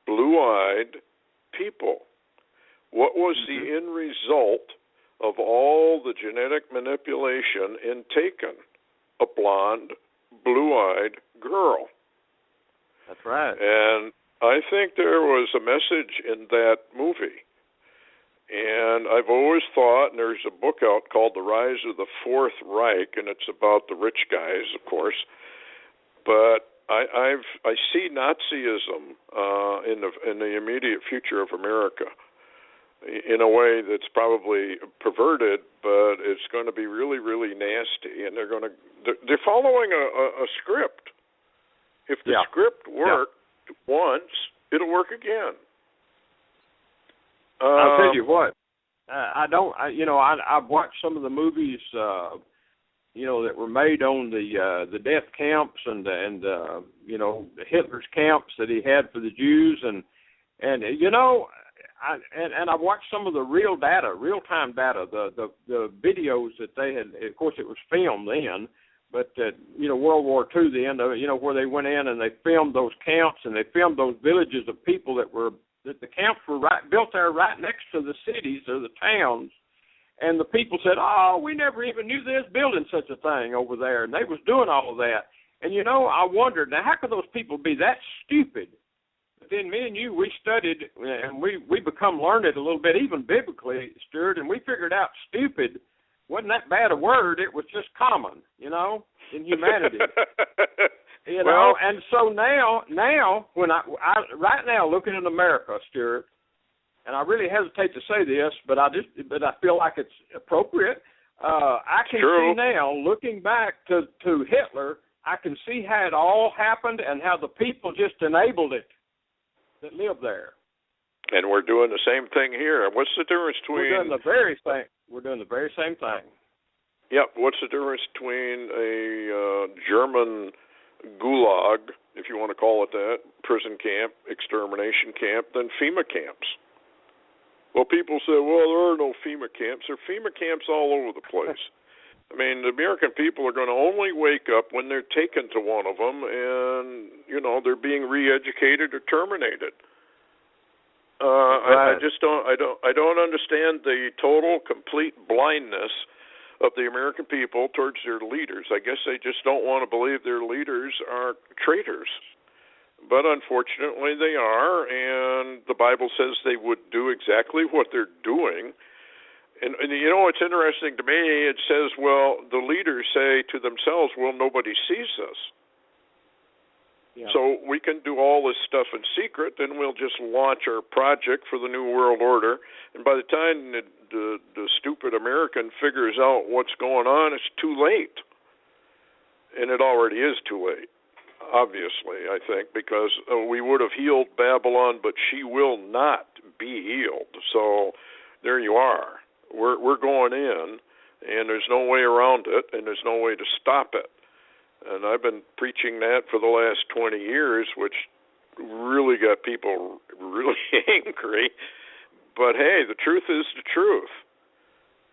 blue-eyed people. What was the end result of all the genetic manipulation in Taken? A blonde, blue-eyed girl. That's right. And I think there was a message in that movie. And I've always thought, and there's a book out called The Rise of the Fourth Reich, and it's about the rich guys, of course. But I see Nazism in the immediate future of America in a way that's probably perverted, but it's going to be really, really nasty. And they're following a script. If the script worked once, it'll work again. I'll tell you what. I've watched some of the movies, you know, that were made on the death camps and you know, Hitler's camps that he had for the Jews, and you know, I watched some of the real-time data, the videos that they had. Of course, it was filmed then. But, you know, World War II, the end of it, you know, where they went in and they filmed those camps and they filmed those villages of people that the camps were built there right next to the cities or the towns. And the people said, oh, we never even knew they was building such a thing over there. And they was doing all of that. And, you know, I wondered, now, how could those people be that stupid? But then me and you, we studied and we become learned a little bit, even biblically, Stewart, and we figured out stupid wasn't that bad a word. It was just common, you know, in humanity. You know, and so now when I right now looking at America, Stewart, and I really hesitate to say this, but I feel like it's appropriate. I can see now, looking back to Hitler, I can see how it all happened and how the people just enabled it that lived there. And we're doing the same thing here. What's the difference between... We're doing the very same thing. Yep. What's the difference between a German gulag, if you want to call it that, prison camp, extermination camp, than FEMA camps? Well, people say, well, there are no FEMA camps. There are FEMA camps all over the place. I mean, the American people are going to only wake up when they're taken to one of them and, you know, they're being re-educated or terminated. Right. I don't understand the total, complete blindness of the American people towards their leaders. I guess they just don't want to believe their leaders are traitors. But unfortunately they are, and the Bible says they would do exactly what they're doing. And you know, what's interesting to me, it says, well, the leaders say to themselves, well, nobody sees us. Yeah. So we can do all this stuff in secret, and we'll just launch our project for the New World Order. And by the time the stupid American figures out what's going on, it's too late. And it already is too late, obviously, I think, because we would have healed Babylon, but she will not be healed. So there you are. We're going in, and there's no way around it, and there's no way to stop it. And I've been preaching that for the last 20 years, which really got people really angry. But hey, the truth is the truth.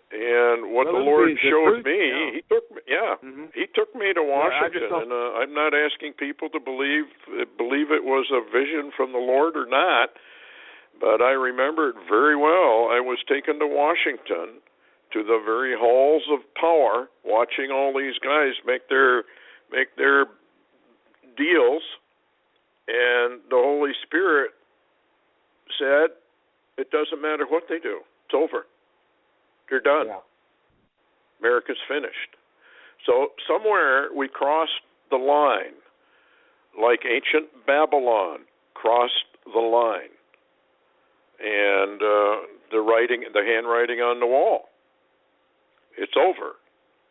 And what the Lord showed me, He took me to Washington, and I'm not asking people to believe it was a vision from the Lord or not, but I remember it very well. I was taken to Washington, to the very halls of power, watching all these guys make their deals, and the Holy Spirit said, it doesn't matter what they do. It's over. They're done. Yeah. America's finished. So somewhere we crossed the line, like ancient Babylon crossed the line, and the handwriting on the wall. It's over.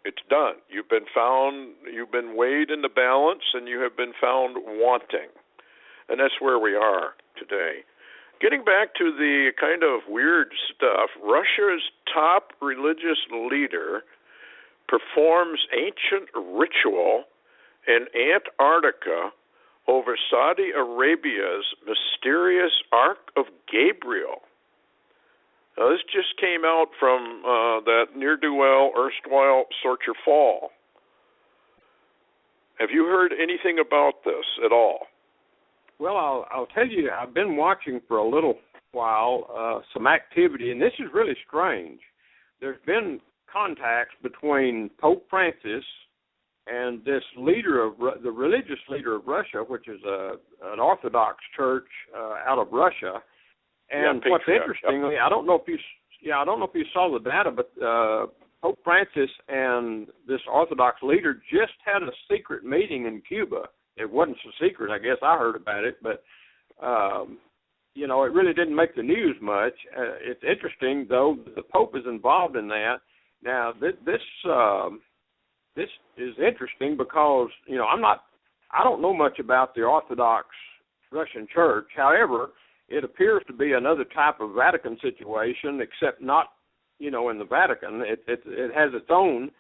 It's done. You've been weighed in the balance, and you have been found wanting. And that's where we are today. Getting back to the kind of weird stuff, Russia's top religious leader performs ancient ritual in Antarctica over Saudi Arabia's mysterious Ark of Gabriel. Now, this just came out from that ne'er-do-well, erstwhile Sorcher Fall. Have you heard anything about this at all? Well, I'll tell you, I've been watching for a little while some activity, and this is really strange. There's been contacts between Pope Francis and this leader of the religious leader of Russia, which is an Orthodox church out of Russia. And what's interesting, I don't know if you saw the data, but Pope Francis and this Orthodox leader just had a secret meeting in Cuba. It wasn't so secret, I guess. I heard about it, but it really didn't make the news much. It's interesting, though, that the Pope is involved in that. Now, this is interesting because I don't know much about the Orthodox Russian Church. However, it appears to be another type of Vatican situation, except not, in the Vatican. It has its own.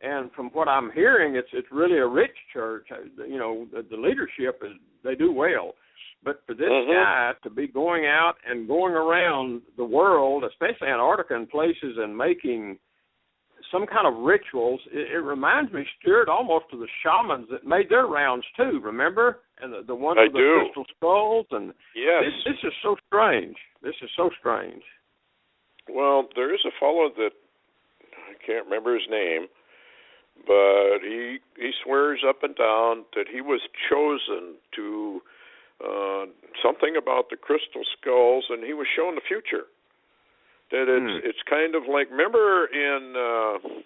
And from what I'm hearing, it's really a rich church. The leadership they do well. But for this guy to be going out and going around the world, especially Antarctica and places, and making some kind of rituals, it reminds me, Stewart, almost of the shamans that made their rounds too. Remember? And the ones with the crystal skulls. And yes, this is so strange. This is so strange. Well, there is a fellow that I can't remember his name. But he swears up and down that he was chosen to something about the crystal skulls, and he was shown the future. That it's kind of like, remember in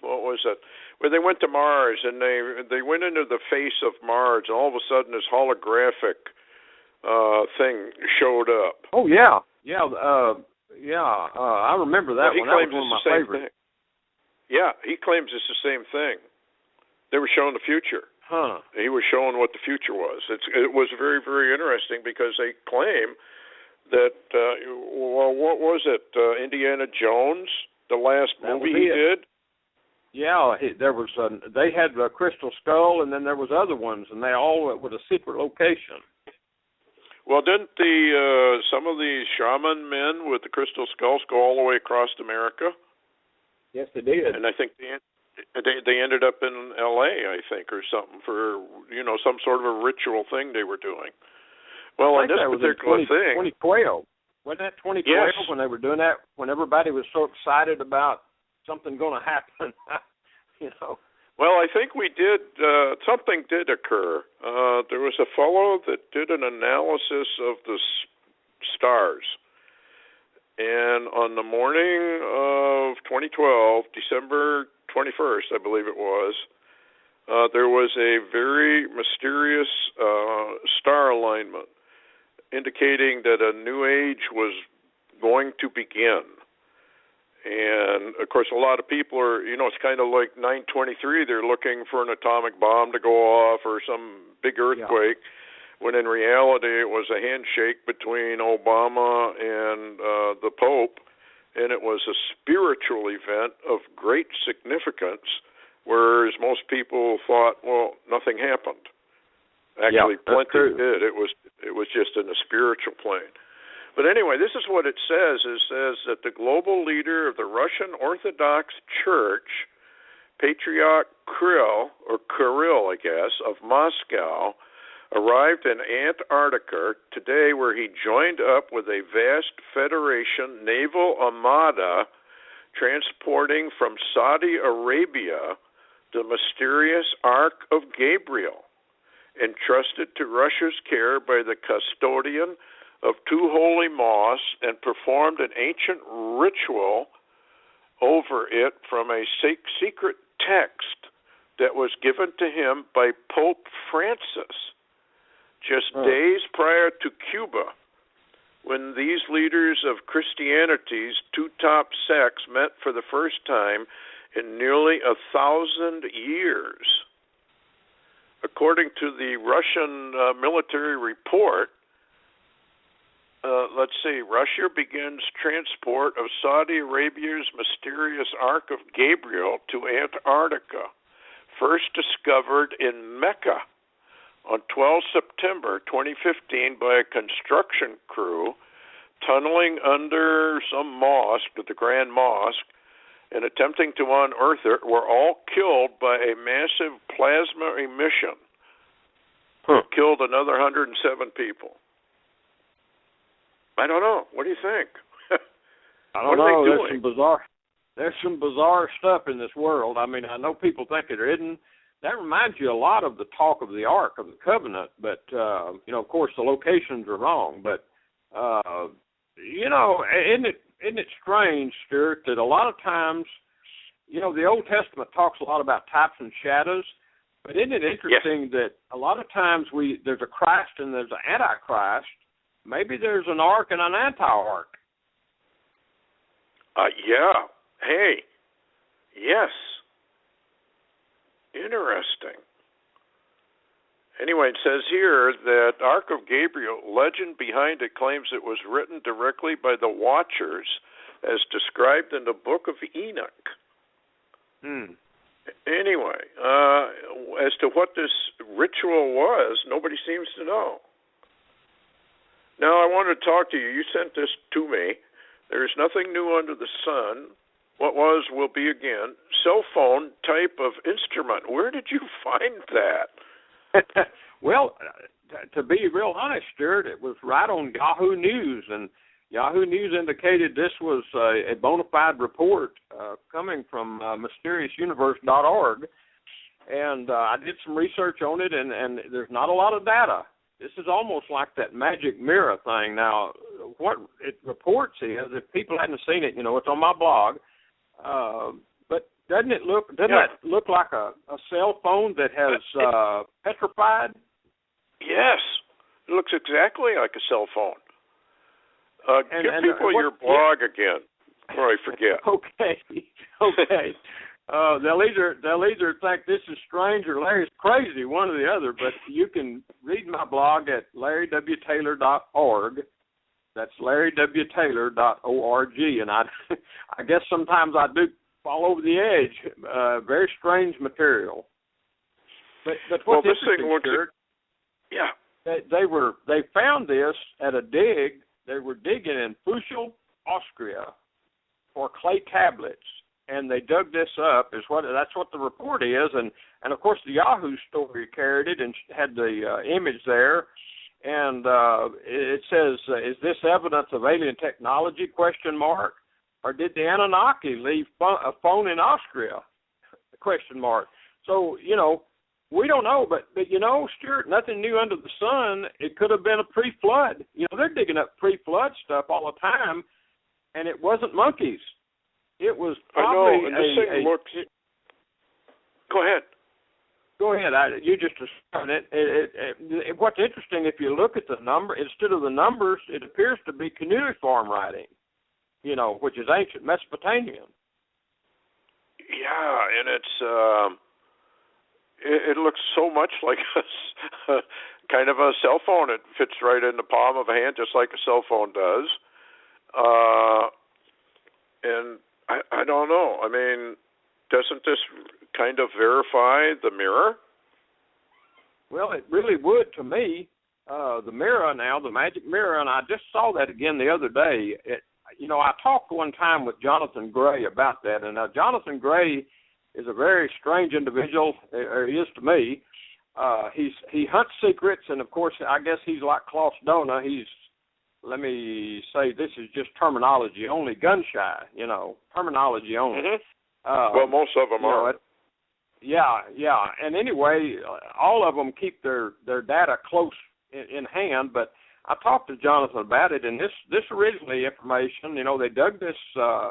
what was it, where they went to Mars and they went into the face of Mars, and all of a sudden this holographic thing showed up. Oh yeah. I remember that one. That was one of my favorites. Yeah, he claims it's the same thing. They were showing the future. He was showing what the future was. It was very, very interesting because they claim that, what was it, Indiana Jones, the last movie he did? Yeah, there was. They had the crystal skull, and then there was other ones, and they all with a secret location. Well, didn't some of the shaman men with the crystal skulls go all the way across America? Yes, they did. And I think they ended up in L.A., I think, or something for, some sort of a ritual thing they were doing. Well, in this particular thing... 2012. Wasn't that 2012 when they were doing that, when everybody was so excited about something going to happen? Well, I think we did, something did occur. There was a fellow that did an analysis of the stars. And on the morning of 2012, December 21st, I believe it was, there was a very mysterious star alignment indicating that a new age was going to begin. And, of course, a lot of people are, it's kind of like 9/23. They're looking for an atomic bomb to go off or some big earthquake, when in reality it was a handshake between Obama and the Pope, and it was a spiritual event of great significance, whereas most people thought, well, nothing happened. Actually, plenty true. did. It was just in the spiritual plane. But anyway, this is what it says. It says that the global leader of the Russian Orthodox Church, Patriarch Kirill, I guess, of Moscow, arrived in Antarctica today, where he joined up with a vast Federation naval armada transporting from Saudi Arabia the mysterious Ark of Gabriel, entrusted to Russia's care by the custodian of two holy mosques, and performed an ancient ritual over it from a secret text that was given to him by Pope Francis just days prior to Cuba, when these leaders of Christianity's two top sects met for the first time in nearly 1,000 years. According to the Russian military report, Russia begins transport of Saudi Arabia's mysterious Ark of Gabriel to Antarctica, first discovered in Mecca on 12 September 2015 by a construction crew tunneling under some mosque, the Grand Mosque, and attempting to unearth it, were all killed by a massive plasma emission. It killed another 107 people. I don't know. What do you think? I don't know. There's some bizarre stuff in this world. I mean, I know people think there isn't. That reminds you a lot of the talk of the Ark of the Covenant, but of course the locations are wrong. But isn't it strange, Stuart, that a lot of times, the Old Testament talks a lot about types and shadows, but isn't it interesting that a lot of times there's a Christ and there's an Antichrist? Maybe there's an ark and an anti-ark. Yeah. Hey. Yes. Interesting. Anyway, it says here that Ark of Gabriel, legend behind it claims it was written directly by the Watchers as described in the Book of Enoch. Anyway, as to what this ritual was, nobody seems to know. Now, I want to talk to you. You sent this to me. There is nothing new under the sun. What was will be again. Cell phone type of instrument. Where did you find that? Well, to be real honest, Stuart, it was right on Yahoo News, and Yahoo News indicated this was a bona fide report coming from mysteriousuniverse.org, and I did some research on it, and there's not a lot of data. This is almost like that magic mirror thing. Now, what it reports is, if people hadn't seen it, it's on my blog, but doesn't that look like a cell phone that has petrified? Yes, it looks exactly like a cell phone. Give people your blog again before I forget. Okay. They'll either think this is strange or Larry's crazy, one or the other, but you can read my blog at larrywtaylor.org. That's larrywtaylor.org, and I guess sometimes I do fall over the edge. Very strange material. But what's interesting, Stuart, they found this at a dig. They were digging in Fuschel, Austria, for clay tablets. And they dug this up. That's what the report is, and of course the Yahoo story carried it and had the image there, and it says, "Is this evidence of alien technology? ? Or did the Anunnaki leave a phone in Austria? ? So we don't know, but Stuart, nothing new under the sun. It could have been a pre-flood. They're digging up pre-flood stuff all the time, and it wasn't monkeys. It was probably Go ahead. Go ahead. You just described it. What's interesting, if you look at the number, instead of the numbers, it appears to be cuneiform writing, which is ancient Mesopotamian. Yeah, and it's it looks so much like a kind of a cell phone. It fits right in the palm of a hand, just like a cell phone does. And I don't know. I mean, doesn't this kind of verify the mirror? Well, it really would to me. The mirror now, the magic mirror, and I just saw that again the other day. I talked one time with Jonathan Gray about that, and Jonathan Gray is a very strange individual, or he is to me. He hunts secrets, and of course, I guess he's like Klaus Dona. He's, let me say, this is just terminology only, gun shy. Terminology only. Mm-hmm. Well, most of them are. Yeah. And anyway, all of them keep their data close in hand, but I talked to Jonathan about it, and this originally information, they dug this,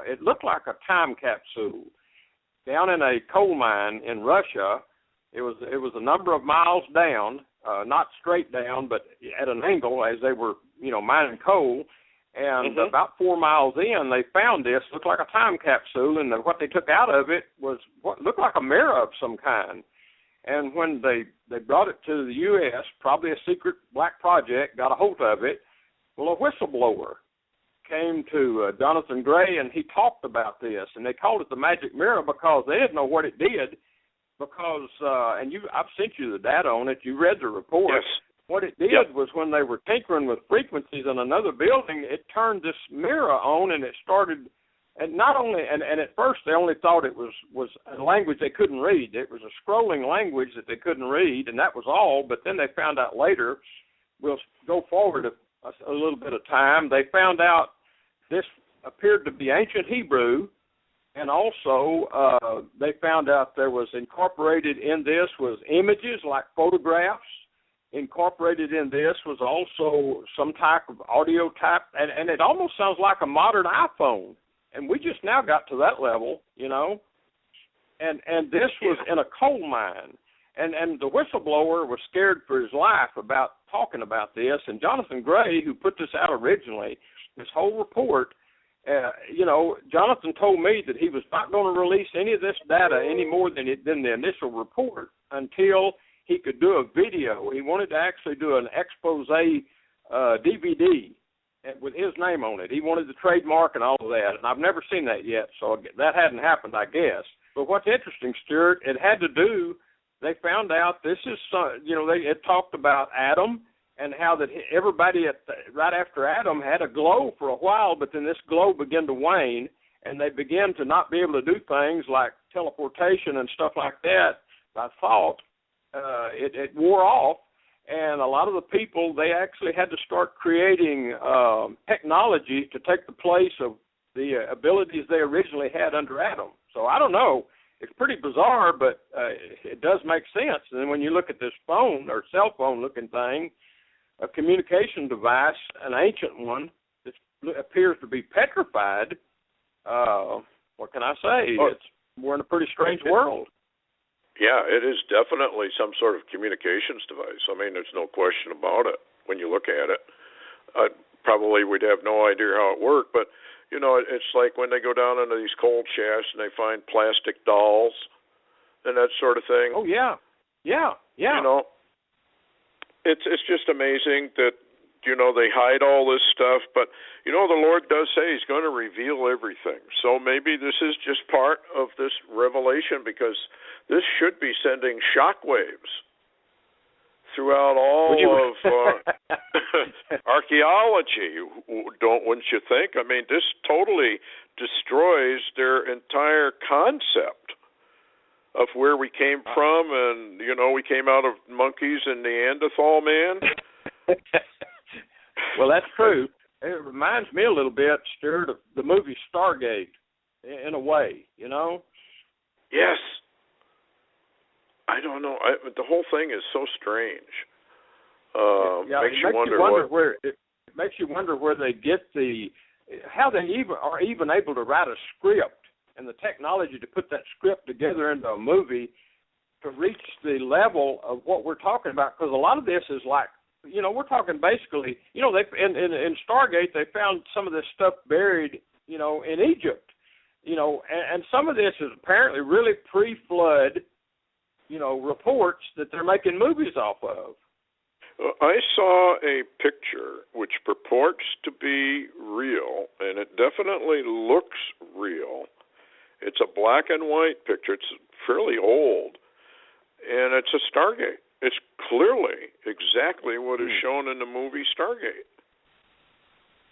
it looked like a time capsule down in a coal mine in Russia. It was a number of miles down, not straight down, but at an angle as they were, mining coal. And about 4 miles in, they found this, looked like a time capsule, and what they took out of it was what looked like a mirror of some kind. And when they brought it to the U.S., probably a secret black project got a hold of it. Well, a whistleblower came to Jonathan Gray, and he talked about this, and they called it the magic mirror because they didn't know what it did. Because I've sent you the data on it. You read the report. Yes. What it did was when they were tinkering with frequencies in another building, it turned this mirror on, and it started. And not only, and at first they only thought it was a language they couldn't read. It was a scrolling language that they couldn't read, and that was all. But then they found out later, we'll go forward a little bit of time, they found out this appeared to be ancient Hebrew, and also they found out there was incorporated in this was images like photographs. Incorporated in this was also some type of audio type, and it almost sounds like a modern iPhone. And we just now got to that level, And this was in a coal mine. And the whistleblower was scared for his life about talking about this. And Jonathan Gray, who put this out originally, this whole report, Jonathan told me that he was not going to release any of this data any more than the initial report until he could do a video. He wanted to actually do an expose DVD with his name on it. He wanted the trademark and all of that, and I've never seen that yet, so that hadn't happened, I guess. But what's interesting, Stewart, it had to do, they found out this is, it talked about Adam and how that everybody right after Adam had a glow for a while, but then this glow began to wane, and they began to not be able to do things like teleportation and stuff like that by thought. It wore off. And a lot of the people, they actually had to start creating technology to take the place of the abilities they originally had under Adam. So I don't know. It's pretty bizarre, but it does make sense. And then when you look at this phone or cell phone looking thing, a communication device, an ancient one that appears to be petrified, what can I say? We're in a pretty strange world. Yeah, it is definitely some sort of communications device. I mean, there's no question about it when you look at it. Probably we'd have no idea how it worked, but, it's like when they go down into these coal shafts and they find plastic dolls and that sort of thing. Oh, yeah. It's just amazing that, they hide all this stuff, but, the Lord does say He's going to reveal everything. So maybe this is just part of this revelation, because this should be sending shockwaves throughout all of archaeology, wouldn't you think? I mean, this totally destroys their entire concept of where we came from, and, we came out of monkeys and Neanderthal man. Well, that's true. It reminds me a little bit, Stuart, of the movie Stargate, in a way, Yes. I don't know. The whole thing is so strange. It makes you wonder where they get how they are even able to write a script and the technology to put that script together into a movie to reach the level of what we're talking about. Because a lot of this is like, we're talking basically, they in Stargate they found some of this stuff buried, in Egypt, and some of this is apparently really pre-flood, reports that they're making movies off of. I saw a picture which purports to be real, and it definitely looks real. It's a black and white picture. It's fairly old, and it's a Stargate. It's clearly exactly what is shown in the movie Stargate.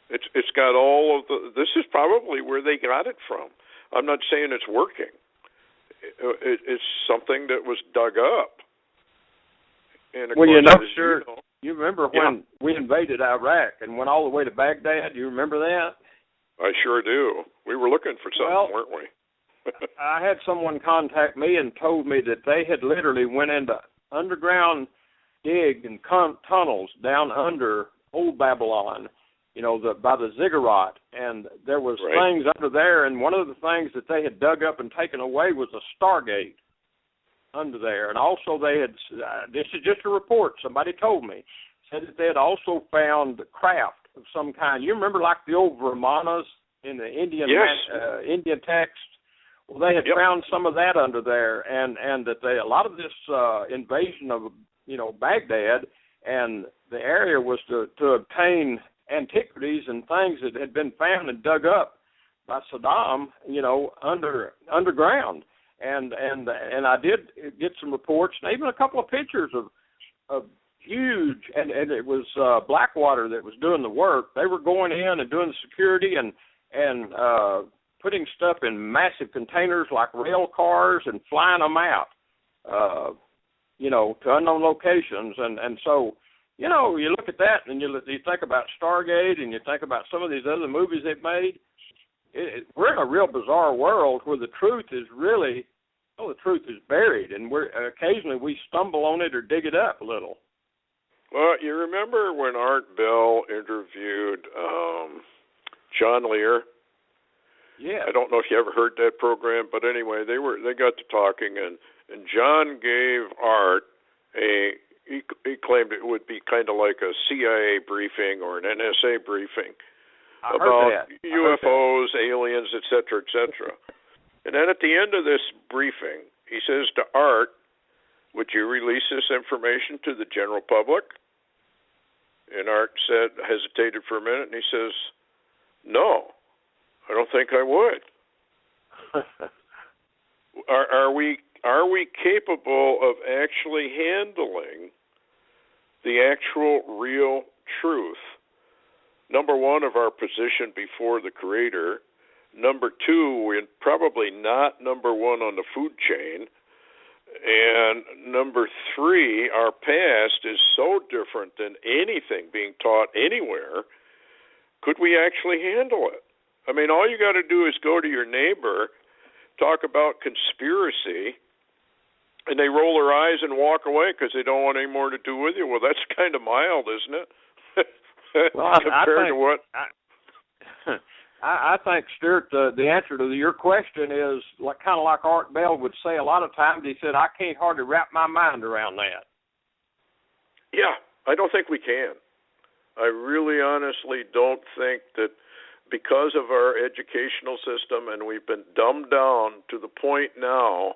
It's got all of the. This is probably where they got it from. I'm not saying it's working. It's something that was dug up. And of course, sure. You remember when we invaded Iraq and went all the way to Baghdad? Do you remember that? I sure do. We were looking for something, weren't we? I had someone contact me and told me that they had literally went into underground dig and tunnels down under Old Babylon, by the ziggurat, and there was things under there, and one of the things that they had dug up and taken away was a Stargate under there, and also they had, this is just a report, somebody told me, said that they had also found craft of some kind. You remember like the old Brahmanas in the Indian Indian text? Well, they had found some of that under there, and that a lot of this invasion of, Baghdad and the area was to obtain antiquities and things that had been found and dug up by Saddam, underground. And I did get some reports and even a couple of pictures of huge, and it was Blackwater that was doing the work. They were going in and doing the security and putting stuff in massive containers like rail cars and flying them out, to unknown locations. And so, you look at that and you think about Stargate and you think about some of these other movies they've made. We're in a real bizarre world where the truth is really, the truth is buried, and occasionally we stumble on it or dig it up a little. Well, you remember when Art Bell interviewed John Lear? Yeah. I don't know if you ever heard that program, but anyway, they got to talking, and John gave Art he claimed it would be kind of like a CIA briefing or an NSA briefing about UFOs, aliens, et cetera, et cetera. And then at the end of this briefing, he says to Art, would you release this information to the general public? And Art hesitated for a minute, and he says, no, I don't think I would. Are we capable of actually handling the actual real truth? Number one, of our position before the Creator. Number two, we're probably not number one on the food chain. And number three, our past is so different than anything being taught anywhere. Could we actually handle it? I mean, all you got to do is go to your neighbor, talk about conspiracy, and they roll their eyes and walk away because they don't want any more to do with you. Well, that's kind of mild, isn't it? Well, compared to what? I think, Stewart, the answer to your question is kind of like Art Bell would say a lot of times. He said, I can't hardly wrap my mind around that. Yeah, I don't think we can. I really honestly don't think that, because of our educational system, and we've been dumbed down to the point now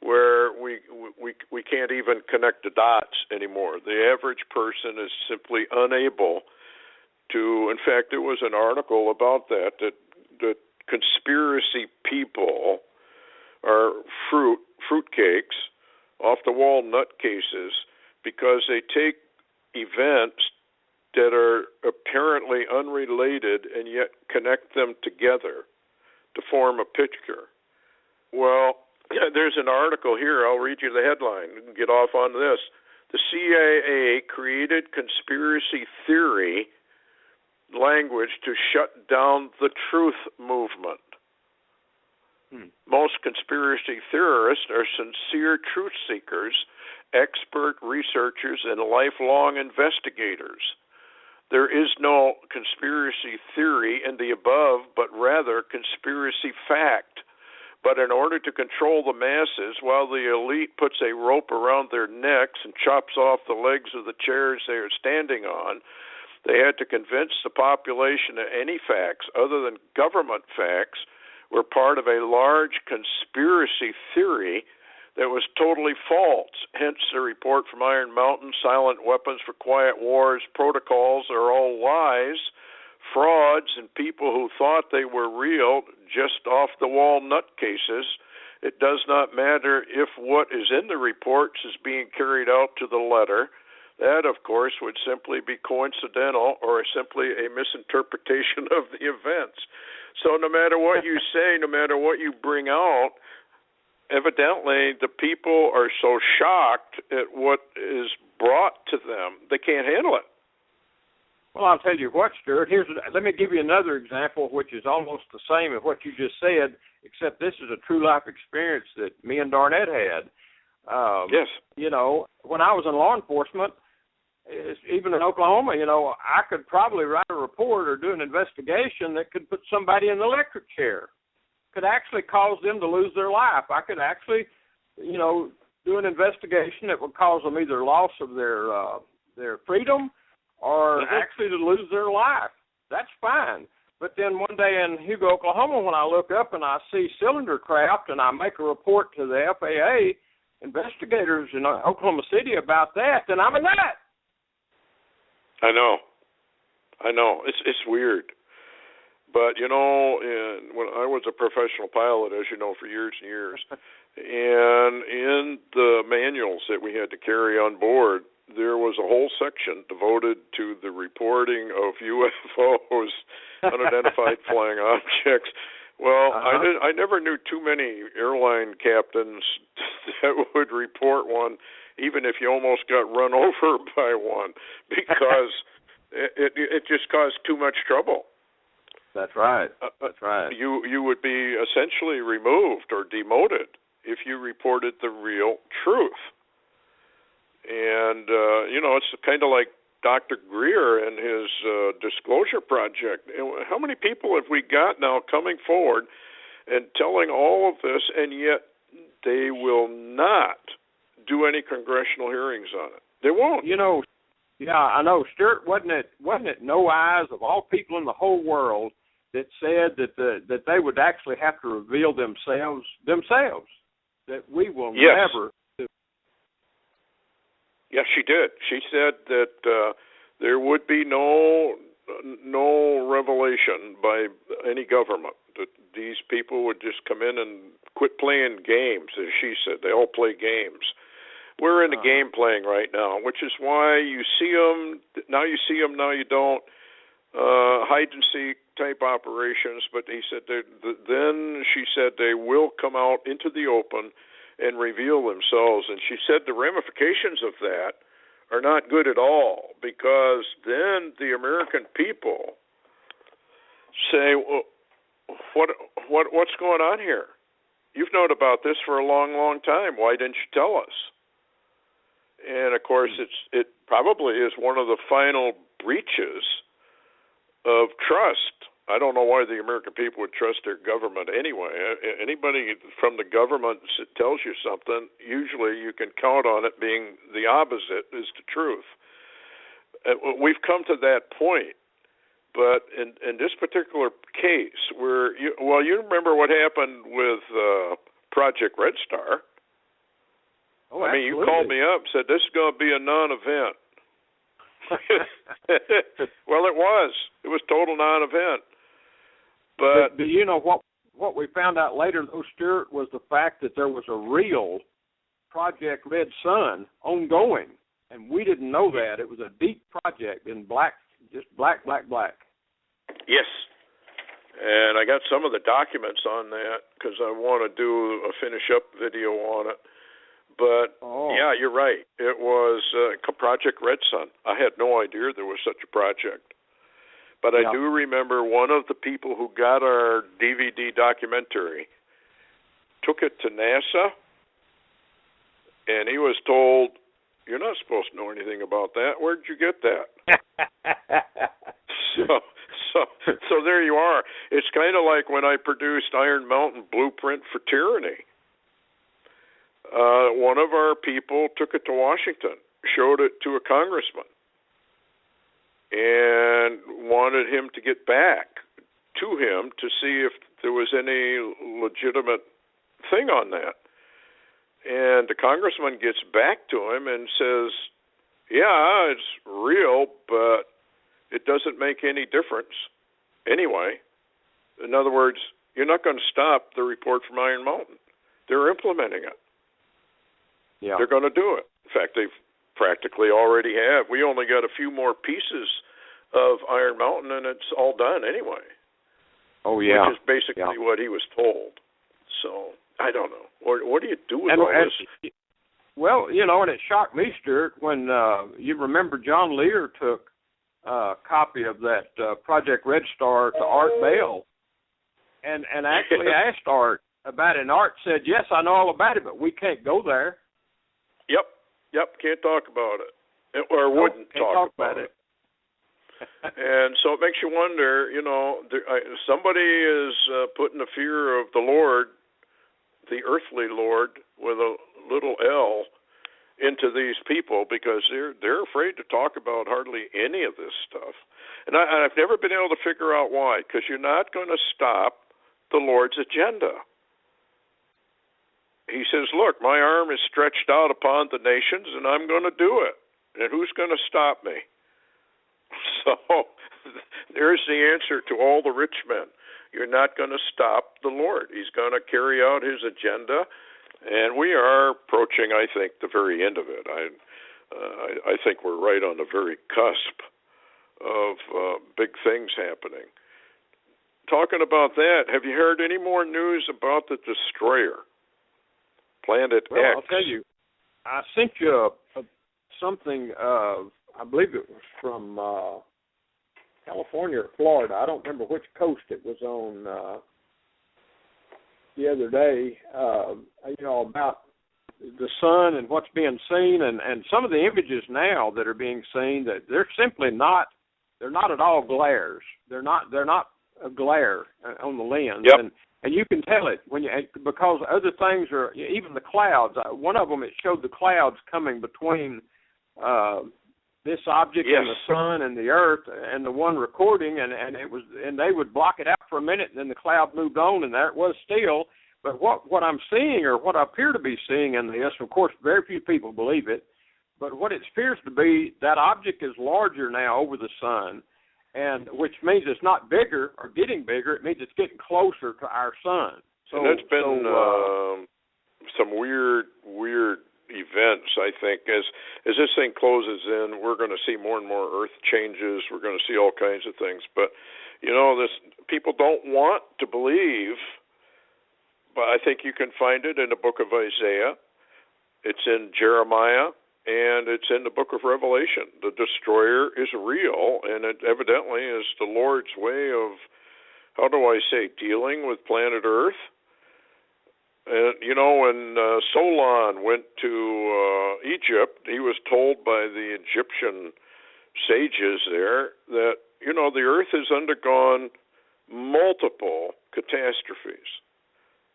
where we can't even connect the dots anymore. The average person is simply unable to. In fact, there was an article about that conspiracy people are fruitcakes, off the wall nutcases, because they take events that are apparently unrelated and yet connect them together to form a picture. Well, there's an article here. I'll read you the headline and get off on this. The CIA created conspiracy theory language to shut down the truth movement. Most conspiracy theorists are sincere truth seekers, expert researchers, and lifelong investigators. There is no conspiracy theory in the above, but rather conspiracy fact. But in order to control the masses, while the elite puts a rope around their necks and chops off the legs of the chairs they are standing on, they had to convince the population that any facts other than government facts were part of a large conspiracy theory that was totally false. Hence the report from Iron Mountain, silent weapons for quiet wars, protocols are all lies, frauds, and people who thought they were real, just off-the-wall nutcases, It does not matter if what is in the reports is being carried out to the letter. That, of course, would simply be coincidental or simply a misinterpretation of the events. So no matter what you say, no matter what you bring out, evidently the people are so shocked at what is brought to them, they can't handle it. Well, I'll tell you what, Stewart. Let me give you another example, which is almost the same as what you just said, except this is a true life experience that me and Darnett had. Yes. You know, when I was in law enforcement, even in Oklahoma, you know, I could probably write a report or do an investigation that could put somebody in the electric chair, could actually cause them to lose their life. I could actually, you know, do an investigation that would cause them either loss of their freedom or actually to lose their life. That's fine. But then one day in Hugo, Oklahoma, when I look up and I see cylinder craft and I make a report to the FAA investigators in Oklahoma City about that, then I'm a nut. I know. It's weird. But, you know, when I was a professional pilot, as you know, for years and years, and in the manuals that we had to carry on board, there was a whole section devoted to the reporting of UFOs, unidentified flying objects. Well, I never knew too many airline captains that would report one, even if you almost got run over by one, because it just caused too much trouble. That's right. That's right. You would be essentially removed or demoted if you reported the real truth. And, you know, it's kind of like Dr. Greer and his disclosure project. How many people have we got now coming forward and telling all of this, and yet they will not do any congressional hearings on it? They won't. You know, yeah, I know, Stewart. Wasn't it No Eyes of all people in the whole world that said that they would actually have to reveal themselves, that we will never. Yes, she did. She said that there would be no revelation by any government, that these people would just come in and quit playing games, as she said. They all play games. We're in the game playing right now, which is why you see them, now you don't, hide and seek type operations, but he said then she said they will come out into the open and reveal themselves. And she said the ramifications of that are not good at all, because then the American people say, well, what's going on here? You've known about this for a long, long time. Why didn't you tell us? And, of course, it probably is one of the final breaches of trust. I don't know why the American people would trust their government anyway. Anybody from the government tells you something, usually you can count on it being the opposite is the truth. We've come to that point. But in this particular case, where you remember what happened with Project Red Star. Oh, I mean, absolutely. you called me up and said, this is going to be a non-event. Well, it was. It was total non-event. But do you know what we found out later, though, Stewart, was the fact that there was a real Project Red Sun ongoing, and we didn't know that. It was a deep project in black, just black. Yes. And I got some of the documents on that because I want to do a finish-up video on it. But, yeah, you're right. It was Project Red Sun. I had no idea there was such a project. But I do remember one of the people who got our DVD documentary took it to NASA, and he was told, you're not supposed to know anything about that. Where did you get that? So there you are. It's kind of like when I produced Iron Mountain Blueprint for Tyranny. One of our people took it to Washington, showed it to a congressman, and wanted him to get back to him to see if there was any legitimate thing on that. And the congressman gets back to him and says, yeah, it's real, but it doesn't make any difference anyway. In other words, you're not going to stop the report from Iron Mountain. they're implementing it. Yeah. They're going to do it. In fact, they've practically already have. We only got a few more pieces of Iron Mountain, and it's all done anyway. Oh, yeah. Which is basically what he was told. So, I don't know. What do you do with all this? Well, and it shocked me, Stuart, when you remember John Lear took a copy of that Project Red Star to Art Bell and actually asked Art about it. And Art said, yes, I know all about it, but we can't go there. Yep, can't talk about it. Or wouldn't talk about it. And so it makes you wonder, somebody is putting the fear of the Lord, the earthly Lord, with a little L, into these people because they're afraid to talk about hardly any of this stuff. And I've never been able to figure out why, because you're not going to stop the Lord's agenda. He says, look, my arm is stretched out upon the nations, and I'm going to do it. And who's going to stop me? So there's the answer to all the rich men. You're not going to stop the Lord. He's going to carry out his agenda, and we are approaching, I think, the very end of it. I think we're right on the very cusp of big things happening. Talking about that, have you heard any more news about the destroyer? Planet X. I'll tell you, I sent you something, I believe it was from California or Florida. I don't remember which coast it was on the other day, about the sun and what's being seen, and some of the images now that are being seen, that they're simply not, they're not at all glares. They're not a glare on the lens. Yep. And you can tell it because other things are, even the clouds. One of them, it showed the clouds coming between this object and the sun and the earth, and the one recording, and they would block it out for a minute, and then the cloud moved on, and there it was still. But what I'm seeing, or what I appear to be seeing in this, of course, very few people believe it, but what it appears to be, that object is larger now over the sun, and which means it's not bigger or getting bigger. It means it's getting closer to our sun. So and that's been some weird events, I think. As this thing closes in, we're going to see more and more Earth changes. We're going to see all kinds of things. But, this people don't want to believe, but I think you can find it in the book of Isaiah. It's in Jeremiah. And it's in the book of Revelation. The destroyer is real, and it evidently is the Lord's way of, dealing with planet Earth. And, when Solon went to Egypt, he was told by the Egyptian sages there that, the Earth has undergone multiple catastrophes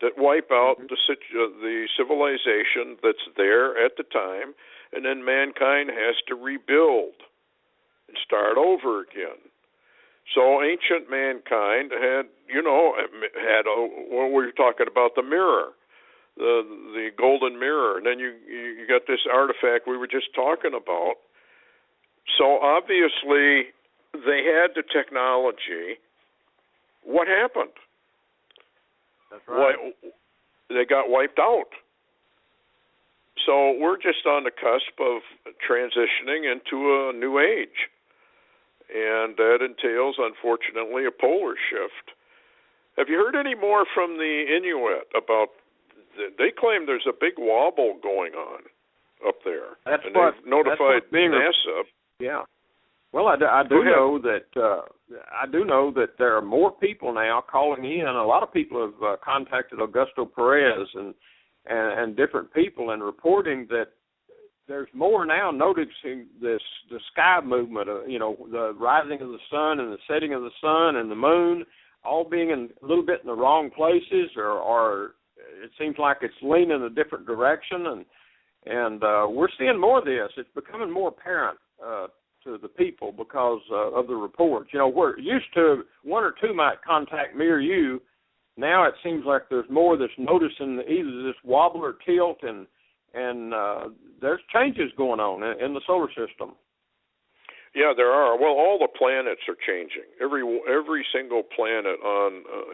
that wipe out the civilization that's there at the time, and then mankind has to rebuild and start over again. So ancient mankind had, when we were talking about the mirror, the golden mirror, and then you got this artifact we were just talking about. So obviously they had the technology. What happened? That's right. They got wiped out. So we're just on the cusp of transitioning into a new age. And that entails, unfortunately, a polar shift. Have you heard any more from the Inuit about, they claim there's a big wobble going on up there. They've notified NASA. Yeah. Well, I do know that there are more people now calling in. A lot of people have contacted Augusto Perez and different people, and reporting that there's more now noticing the sky movement, the rising of the sun and the setting of the sun and the moon, all being a little bit in the wrong places, or it seems like it's leaning a different direction, and we're seeing more of this. It's becoming more apparent to the people because of the reports. We're used to one or two might contact me or you. Now it seems like there's more that's noticing either this wobble or tilt, and there's changes going on in the solar system. Yeah, there are. Well, all the planets are changing. Every single planet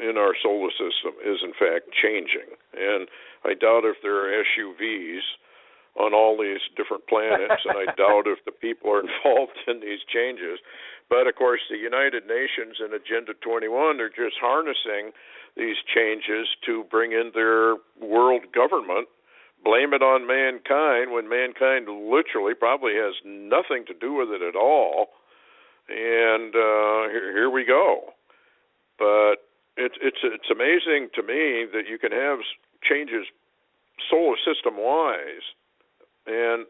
in our solar system is in fact changing, and I doubt if there are SUVs on all these different planets, and I doubt if the people are involved in these changes. But of course, the United Nations and Agenda 21 are just harnessing these changes to bring in their world government, blame it on mankind when mankind literally probably has nothing to do with it at all. And here we go. But it's amazing to me that you can have changes solar system wise, and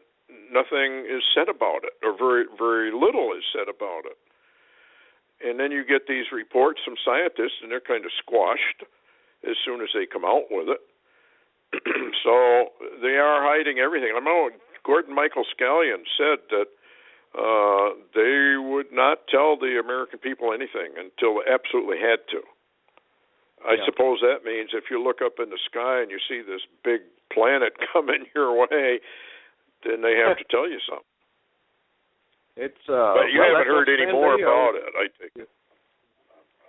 nothing is said about it, or very little is said about it. And then you get these reports from scientists, and they're kind of squashed as soon as they come out with it. So they are hiding everything. I know Gordon Michael Scallion said that they would not tell the American people anything until they absolutely had to. I suppose that means if you look up in the sky and you see this big planet coming your way, then they have to tell you something. But you haven't heard any more about it, I think.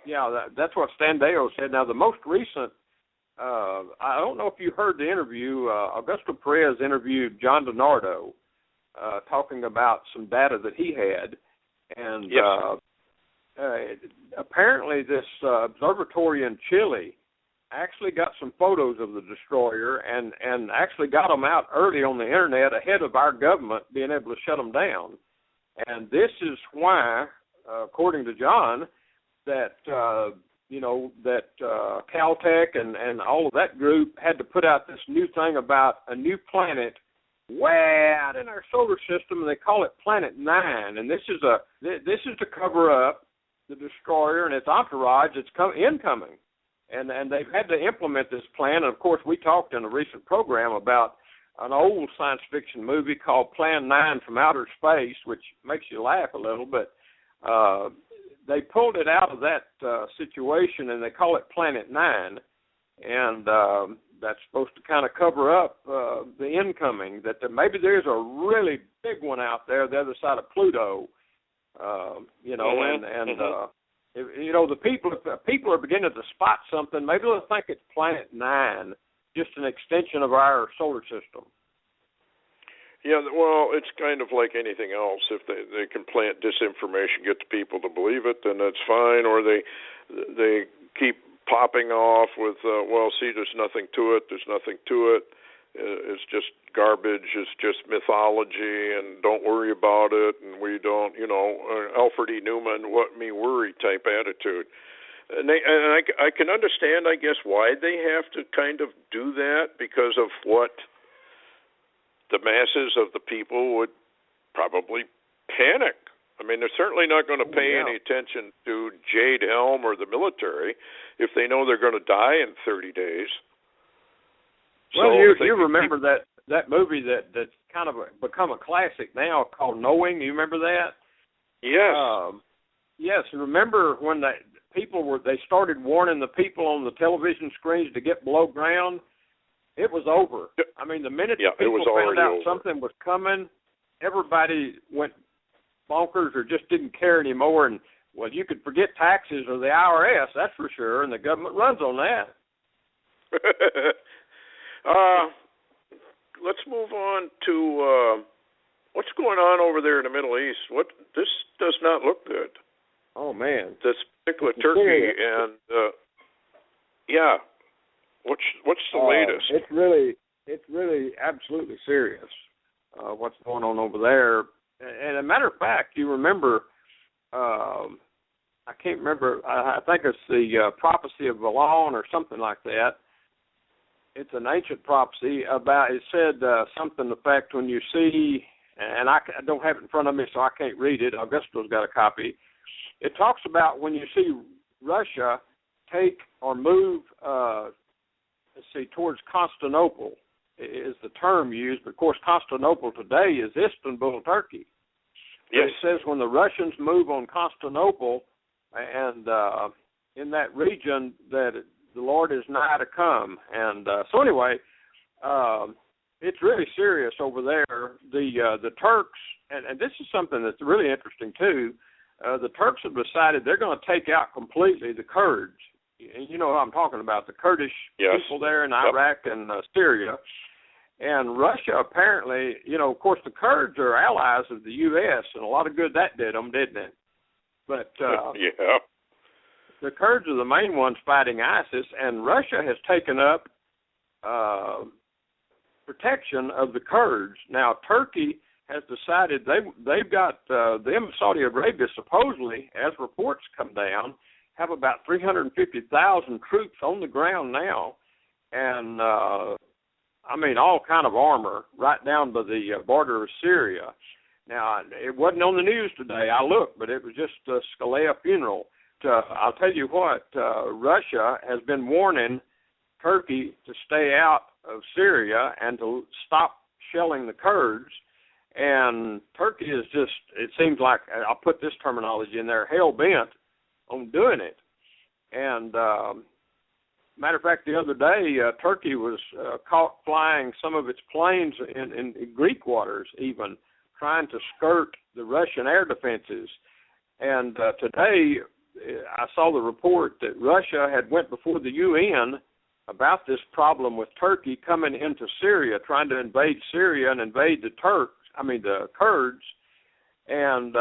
Yeah, that's what Standeo said. Now, the most recent, I don't know if you heard the interview, Augusto Perez interviewed John DiNardo talking about some data that he had. And apparently this observatory in Chile actually got some photos of the destroyer and actually got them out early on the Internet ahead of our government being able to shut them down. And this is why, according to John, that Caltech and all of that group had to put out this new thing about a new planet way out in our solar system, and they call it Planet 9. And this is to cover up the destroyer and its entourage that's incoming. And they've had to implement this plan. And of course, we talked in a recent program about an old science fiction movie called Plan 9 from Outer Space, which makes you laugh a little, but they pulled it out of that situation, and they call it Planet 9, and that's supposed to kind of cover up the incoming, that maybe there's a really big one out there the other side of Pluto, if people are beginning to spot something, maybe they'll think it's Planet 9, just an extension of our solar system. Yeah, well, it's kind of like anything else. If they can plant disinformation, get the people to believe it, then that's fine. Or they keep popping off with, there's nothing to it. There's nothing to it. It's just garbage. It's just mythology, and don't worry about it. And we don't, Alfred E. Newman, what me worry type attitude. And I can understand, I guess, why they have to kind of do that, because of what the masses of the people would probably panic. I mean, they're certainly not going to pay any attention to Jade Helm or the military if they know they're going to die in 30 days. Well, so you remember that movie that's kind of become a classic now called Knowing? You remember that? Yes. Yes. Remember when they started warning the people on the television screens to get below ground? It was over. I mean, the minute people found out something was coming, everybody went bonkers or just didn't care anymore. And, well, you could forget taxes or the IRS, that's for sure, and the government runs on that. Let's move on to what's going on over there in the Middle East. This does not look good. Oh, man. This particular Turkey and, What's the latest? It's really absolutely serious. What's going on over there? And a matter of fact, you remember? I can't remember. I think it's the prophecy of Balaam or something like that. It's an ancient prophecy about. It said something to the effect when you see, and I don't have it in front of me, so I can't read it. Augusto's got a copy. It talks about when you see Russia take or move. Towards Constantinople is the term used, but of course Constantinople today is Istanbul, Turkey. Yes. It says when the Russians move on Constantinople and in that region that the Lord is nigh to come. And so anyway, it's really serious over there. The Turks and this is something that's really interesting too. The Turks have decided they're going to take out completely the Kurds. You know who I'm talking about, the Kurdish people there in Iraq and Syria. And Russia apparently, of course, the Kurds are allies of the U.S., and a lot of good that did them, didn't it? But the Kurds are the main ones fighting ISIS, and Russia has taken up protection of the Kurds. Now, Turkey has decided they've got them, Saudi Arabia, supposedly, as reports come down, have about 350,000 troops on the ground now, and all kind of armor right down by the border of Syria. Now, it wasn't on the news today. I looked, but it was just a Scalia funeral. I'll tell you what, Russia has been warning Turkey to stay out of Syria and to stop shelling the Kurds. And Turkey is just, it seems like, I'll put this terminology in there, hell-bent on doing it. And matter of fact, the other day, Turkey was caught flying some of its planes in Greek waters even, trying to skirt the Russian air defenses. And today, I saw the report that Russia had went before the UN about this problem with Turkey coming into Syria, trying to invade Syria and invade the Kurds, and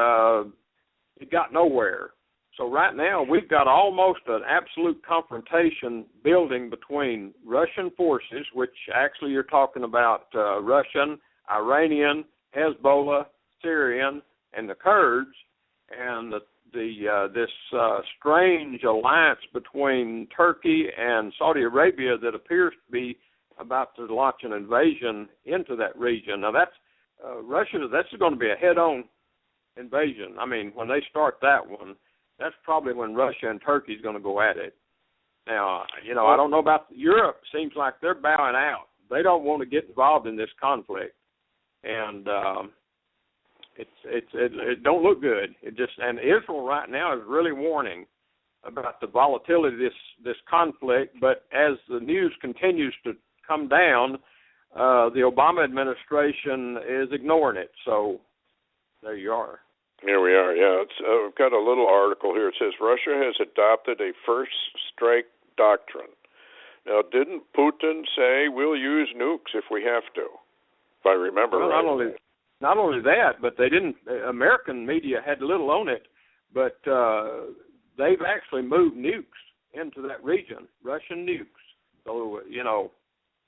it got nowhere. So right now we've got almost an absolute confrontation building between Russian forces, which actually you're talking about Russian, Iranian, Hezbollah, Syrian, and the Kurds, and this strange alliance between Turkey and Saudi Arabia that appears to be about to launch an invasion into that region. Now that's Russia. That's going to be a head-on invasion. I mean, when they start that one, that's probably when Russia and Turkey is going to go at it. Now, I don't know about Europe. Seems like they're bowing out. They don't want to get involved in this conflict, and it don't look good. And Israel right now is really warning about the volatility of this conflict. But as the news continues to come down, the Obama administration is ignoring it. So there you are. Here we are, yeah. I've got a little article here. It says, Russia has adopted a first strike doctrine. Now, didn't Putin say we'll use nukes if we have to, if I remember right? Not only that, but they didn't, American media had little on it, but they've actually moved nukes into that region, Russian nukes. So,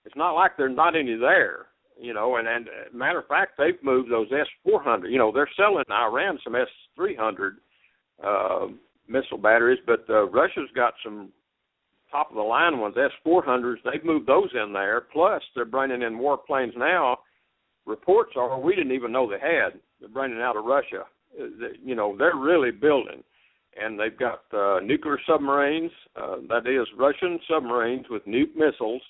it's not like there's not any there. And matter of fact, they've moved those S-400. They're selling Iran some S-300 missile batteries, but Russia's got some top-of-the-line ones, S-400s. They've moved those in there. Plus, they're bringing in warplanes now. Reports are we didn't even know they had. They're bringing out of Russia. They're really building. And they've got nuclear submarines, that is Russian submarines with nuke missiles,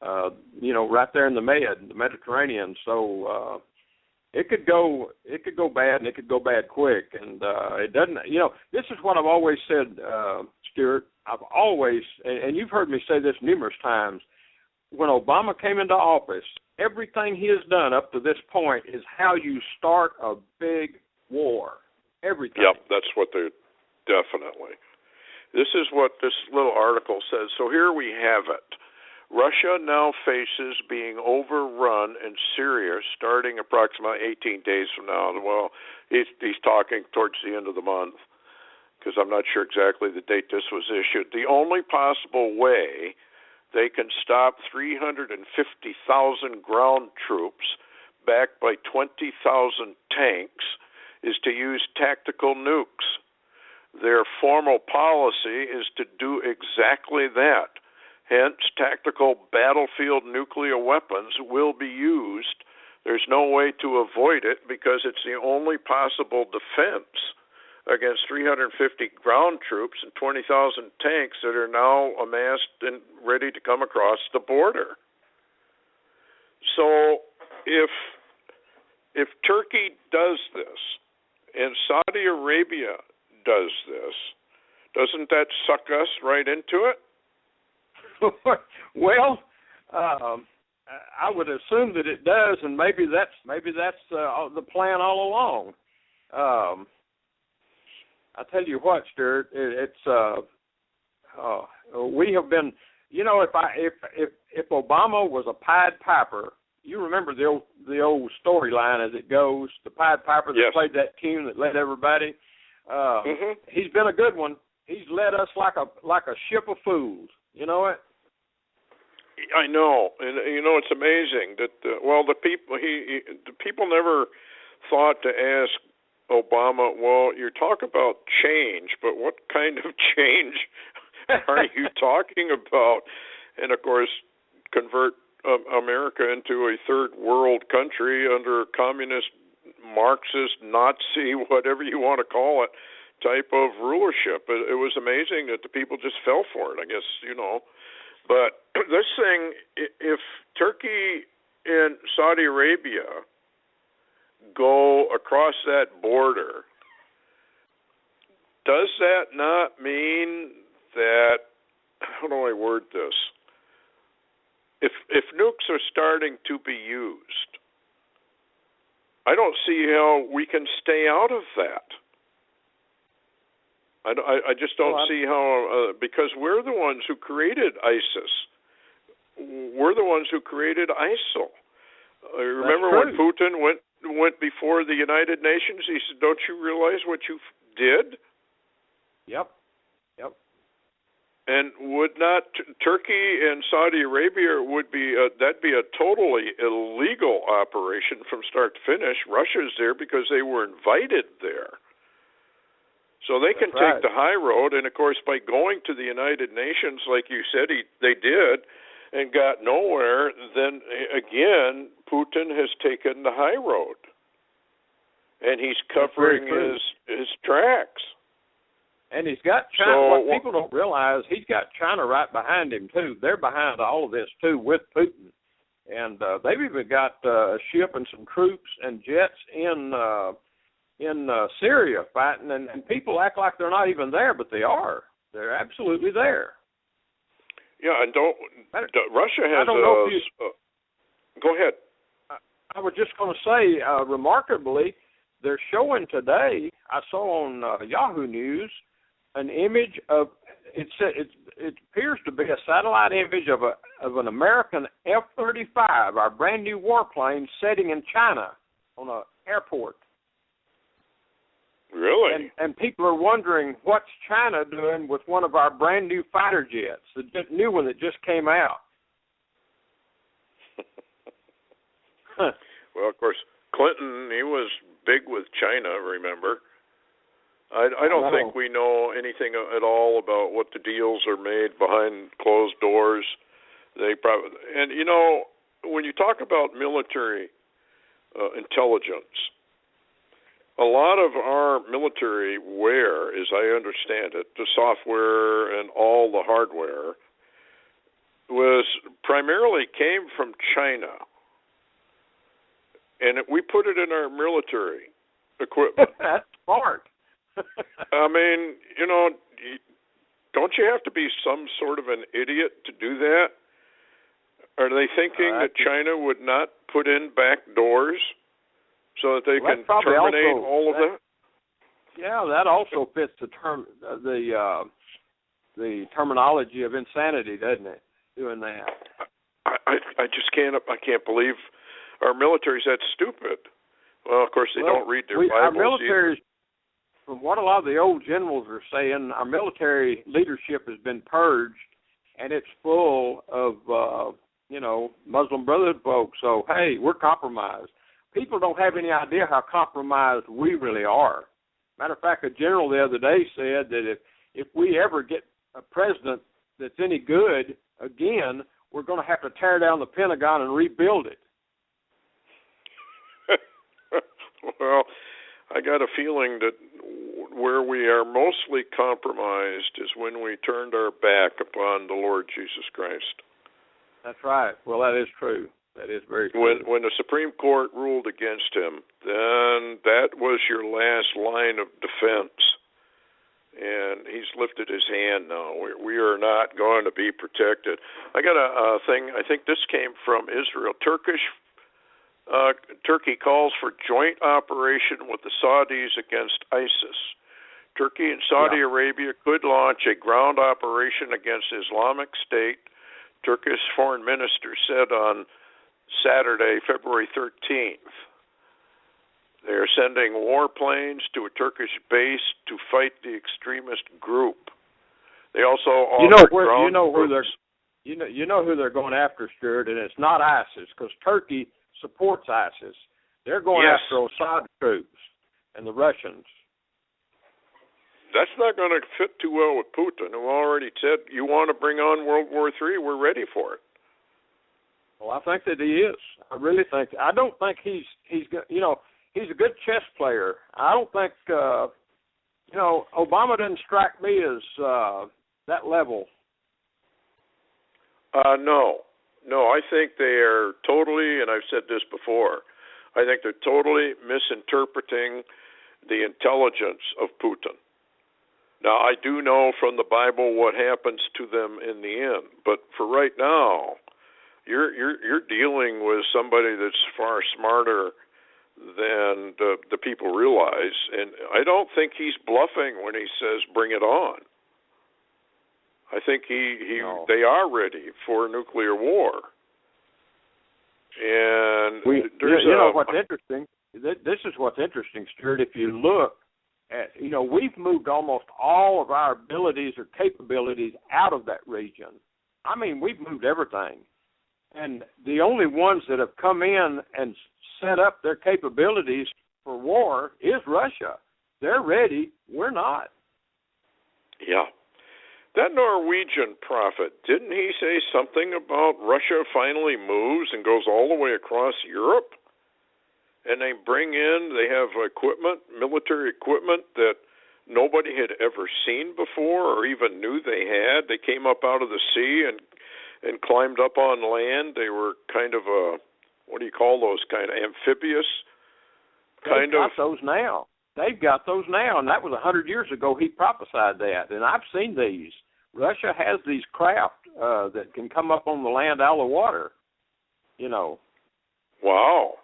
right there in the Mediterranean. So it could go bad, and it could go bad quick. And it doesn't. This is what I've always said, Stewart. I've always, and you've heard me say this numerous times. When Obama came into office, everything he has done up to this point is how you start a big war. Everything. Yep, that's what they're definitely. This is what this little article says. So here we have it. Russia now faces being overrun in Syria starting approximately 18 days from now. Well, he's talking towards the end of the month because I'm not sure exactly the date this was issued. The only possible way they can stop 350,000 ground troops backed by 20,000 tanks is to use tactical nukes. Their formal policy is to do exactly that. Hence, tactical battlefield nuclear weapons will be used. There's no way to avoid it because it's the only possible defense against 350 ground troops and 20,000 tanks that are now amassed and ready to come across the border. So if Turkey does this and Saudi Arabia does this, doesn't that suck us right into it? Well, I would assume that it does, and maybe that's the plan all along. I tell you what, Stewart, we have been. You know, if Obama was a Pied Piper, you remember the old storyline as it goes, the Pied Piper that yes. played that tune that led everybody. He's been a good one. He's led us like a ship of fools. You know it. I know, and you know it's amazing that the people never thought to ask Obama. Well, you talk about change, but what kind of change are you talking about? And of course, convert America into a third world country under communist, Marxist, Nazi, whatever you want to call it, type of rulership. It was amazing that the people just fell for it, I guess, you know. But this thing, if Turkey and Saudi Arabia go across that border, does that not mean that, how do I word this? If nukes are starting to be used, I don't see how we can stay out of that. I just don't see how, because we're the ones who created ISIS. We're the ones who created ISIL. Remember when Putin went before the United Nations? He said, "Don't you realize what you did?" Yep. And would not Turkey and Saudi Arabia that'd be a totally illegal operation from start to finish? Russia's there because they were invited there. So they can take the high road, and of course, by going to the United Nations, like you said, they did, and got nowhere. Then again, Putin has taken the high road, and he's covering his tracks. And he's got China. What people don't realize, he's got China right behind him too. They're behind all of this too with Putin, and they've even got a ship and some troops and jets in Syria fighting, and people act like they're not even there, but they are. They're absolutely there. Yeah, and Russia has. I don't know if go ahead. I was just going to say, remarkably, they're showing today. I saw on Yahoo News an image of it appears to be a satellite image of an American F-35, our brand new warplane, sitting in China on an airport. Really? And people are wondering what's China doing with one of our brand new fighter jets, the new one that just came out. Well, of course, Clinton, he was big with China, remember? I don't think we know anything at all about what the deals are made behind closed doors. They probably, and you know, when you talk about military intelligence, a lot of our military wear, as I understand it, the software and all the hardware, primarily came from China. And we put it in our military equipment. That's smart. I mean, you know, don't you have to be some sort of an idiot to do that? Are they thinking that China would not put in back doors so that they can terminate all of that? Yeah, that also fits the terminology of insanity, doesn't it? Doing that. I just can't believe our military's that stupid. Well, of course they don't read their Bibles. Our military, from what a lot of the old generals are saying, our military leadership has been purged, and it's full of Muslim Brotherhood folks. So hey, we're compromised. People don't have any idea how compromised we really are. Matter of fact, a general the other day said that if we ever get a president that's any good again, we're going to have to tear down the Pentagon and rebuild it. Well, I got a feeling that where we are mostly compromised is when we turned our back upon the Lord Jesus Christ. That's right. Well, that is true. That is very true. When the Supreme Court ruled against him, then that was your last line of defense. and he's lifted his hand now. We are not going to be protected. I got a thing. I think this came from Israel. Turkey calls for joint operation with the Saudis against ISIS. Turkey and Saudi Arabia could launch a ground operation against Islamic State, Turkish foreign minister said on Saturday, February 13th. They are sending warplanes to a Turkish base to fight the extremist group. They also offer you know who they're going after, Stewart, and it's not ISIS, because Turkey supports ISIS. They're going after Assad troops and the Russians. That's not going to fit too well with Putin, who already said, you want to bring on World War III, we're ready for it. Well, I think that he is. I really think. I don't think he's he's a good chess player. I don't think, Obama doesn't strike me as that level. No, I think they are totally, and I've said this before, I think they're totally misinterpreting the intelligence of Putin. Now, I do know from the Bible what happens to them in the end, but for right now, you're dealing with somebody that's far smarter than the people realize, and I don't think he's bluffing when he says bring it on. I think they are ready for nuclear war. And what's interesting? This is what's interesting, Stewart. If you look at, we've moved almost all of our abilities or capabilities out of that region. I mean, we've moved everything. And the only ones that have come in and set up their capabilities for war is Russia. They're ready. We're not. Yeah. That Norwegian prophet, didn't he say something about Russia finally moves and goes all the way across Europe? And they have equipment, military equipment that nobody had ever seen before or even knew they had. They came up out of the sea and climbed up on land. They were kind of what do you call those, kind of amphibious? They've got those now. They've got those now, and that was 100 years ago he prophesied that, and I've seen these. Russia has these craft that can come up on the land out of the water, Wow.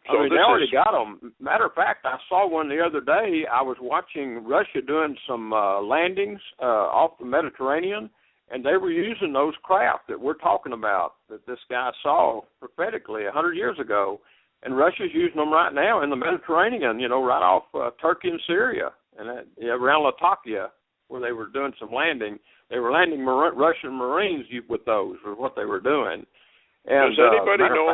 So they already got them. Matter of fact, I saw one the other day. I was watching Russia doing some landings off the Mediterranean, and they were using those craft that we're talking about that this guy saw prophetically 100 years ago. And Russia's using them right now in the Mediterranean, right off Turkey and Syria, and around Latakia, where they were doing some landing. They were landing Russian Marines with those, was what they were doing. And, does anybody know?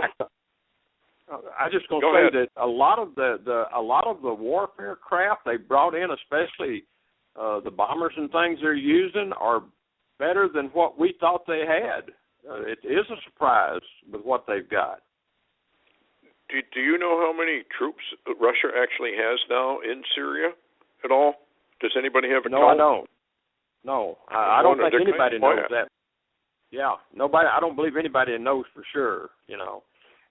I just going to say that a lot of the warfare craft they brought in, especially the bombers and things they're using, are better than what we thought they had. It is a surprise with what they've got. Do you know how many troops Russia actually has now in Syria at all? Does anybody have a count? No, I don't. No, I don't think anybody knows that. Yeah, nobody. I don't believe anybody knows for sure,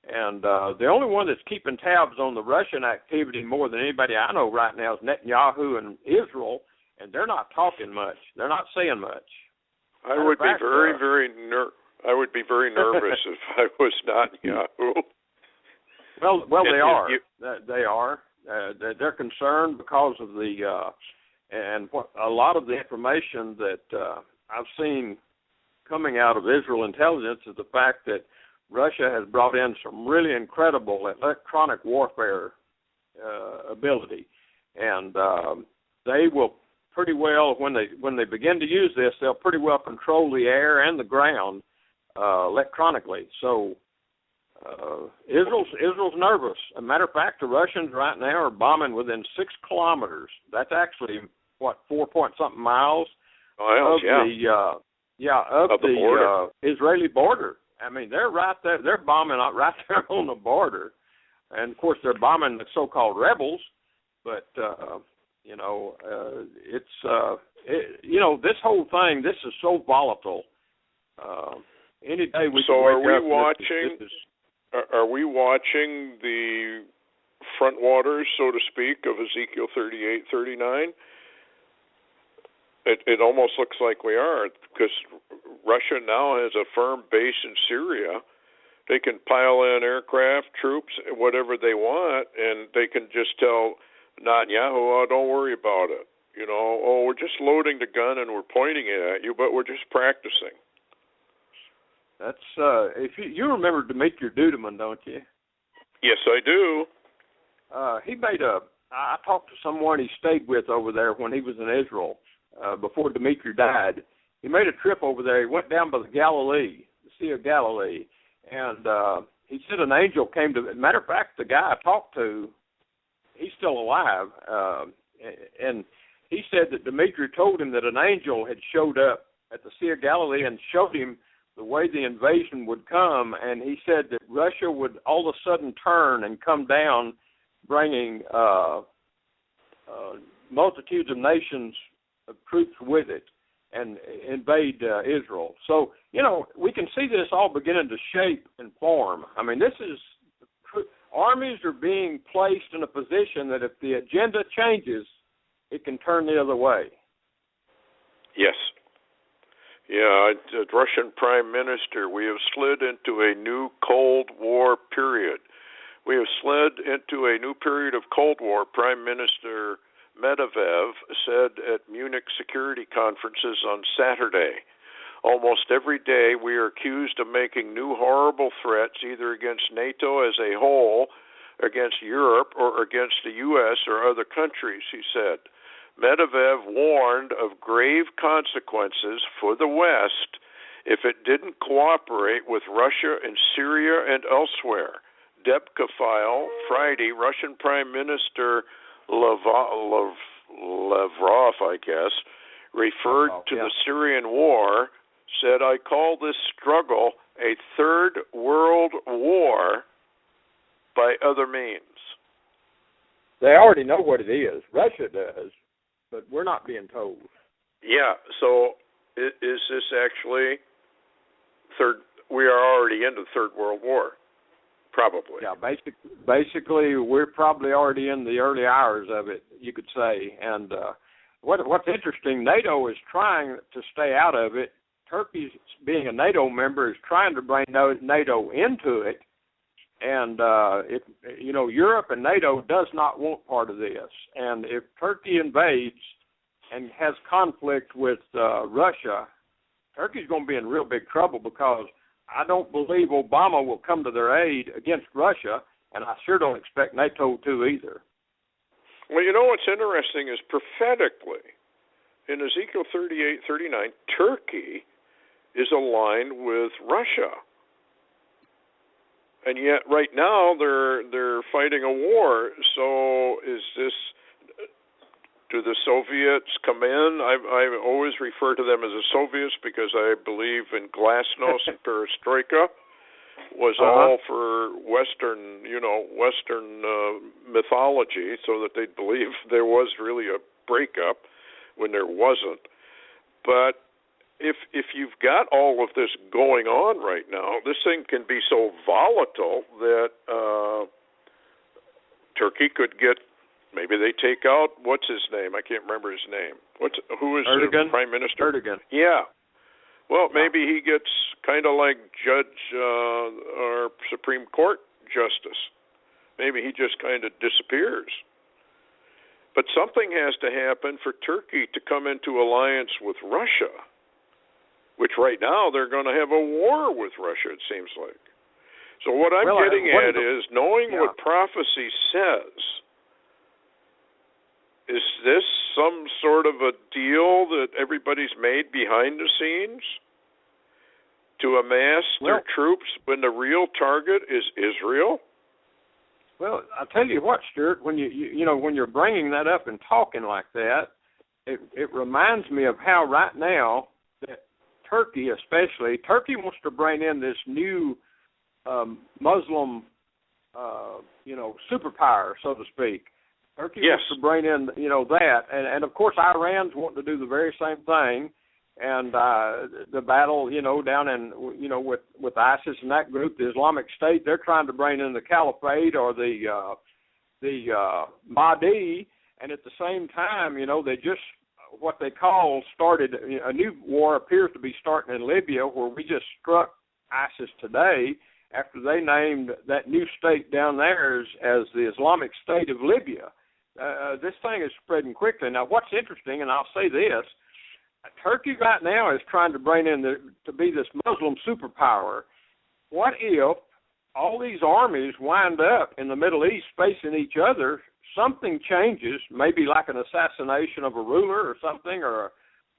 And the only one that's keeping tabs on the Russian activity more than anybody I know right now is Netanyahu and Israel, and they're not talking much. They're not saying much. I would be very nervous if I was Netanyahu. Well, they are. They are. They're concerned because of a lot of the information that I've seen coming out of Israel intelligence is the fact that Russia has brought in some really incredible electronic warfare ability, and they will pretty well, when they begin to use this, they'll pretty well control the air and the ground electronically. So Israel's nervous. As a matter of fact, the Russians right now are bombing within 6 kilometers. That's actually 4-point-something miles of the Israeli border. I mean, they're right there. They're bombing right there on the border, and of course they're bombing the so-called rebels. But this whole thing. This is so volatile. Any day we so can wake are we up, watching? Are we watching the front waters, so to speak, of Ezekiel 38:39? It almost looks like we are, because Russia now has a firm base in Syria. They can pile in aircraft, troops, whatever they want, and they can just tell Netanyahu, oh, don't worry about it. You know, oh, we're just loading the gun and we're pointing it at you, but we're just practicing. That's if you remember Dmitry Duduman, don't you? Yes, I do. He made I talked to someone he stayed with over there when he was in Israel before Dmitry died. He made a trip over there. He went down by the Galilee, the Sea of Galilee, and he said an angel came to. Matter of fact, the guy I talked to, he's still alive, and he said that Dmitry told him that an angel had showed up at the Sea of Galilee and showed him the way the invasion would come, and he said that Russia would all of a sudden turn and come down, bringing multitudes of nations of troops with it and invade Israel. So, you know, we can see this all beginning to shape and form. I mean, armies are being placed in a position that if the agenda changes, it can turn the other way. Yes. Yeah, the Russian Prime Minister, we have slid into a new Cold War period. We have slid into a new period of Cold War. Prime Minister Medvedev said at Munich security conferences on Saturday, almost every day we are accused of making new horrible threats either against NATO as a whole, against Europe, or against the U.S. or other countries, he said. Medvedev warned of grave consequences for the West if it didn't cooperate with Russia in Syria and elsewhere. Debka file, Friday, Russian Prime Minister Lavrov, I guess, referred to the Syrian war, said, I call this struggle a third world war by other means. They already know what it is. Russia does, but we're not being told. Yeah, so is this actually we are already into the Third World War? Probably. Yeah, basically, we're probably already in the early hours of it, you could say. And what's interesting, NATO is trying to stay out of it. Turkey, being a NATO member, is trying to bring NATO into it. And, Europe and NATO does not want part of this. And if Turkey invades and has conflict with Russia, Turkey's going to be in real big trouble, because I don't believe Obama will come to their aid against Russia, and I sure don't expect NATO to either. Well, you know what's interesting is prophetically, in Ezekiel 38:39, Turkey is aligned with Russia. And yet, right now, they're fighting a war. So, do the Soviets come in? I always refer to them as the Soviets because I believe in glasnost and perestroika was all for Western mythology, so that they'd believe there was really a breakup when there wasn't. But if you've got all of this going on right now, this thing can be so volatile that Turkey could get, maybe they take out, what's his name? I can't remember his name. Who is Erdogan? The Prime Minister? Erdogan. Yeah. Well, maybe he gets kind of like our Supreme Court justice. Maybe he just kind of disappears. But something has to happen for Turkey to come into alliance with Russia, which right now they're going to have a war with Russia, it seems like. So what I'm getting at is knowing what prophecy says. Is this some sort of a deal that everybody's made behind the scenes to amass their troops when the real target is Israel? Well, I'll tell you what, Stewart, when when you're bringing that up and talking like that, it reminds me of how right now that Turkey wants to bring in this new Muslim, superpower, so to speak. Turkey wants to bring in, that, and of course Iran's wanting to do the very same thing, and the battle, down in, with ISIS and that group, the Islamic State, they're trying to bring in the Caliphate or the Mahdi, and at the same time, they just what they call started, a new war appears to be starting in Libya, where we just struck ISIS today after they named that new state down there as the Islamic State of Libya. This thing is spreading quickly. Now, what's interesting, and I'll say this, Turkey right now is trying to bring in to be this Muslim superpower. What if all these armies wind up in the Middle East facing each other, something changes, maybe like an assassination of a ruler or something, or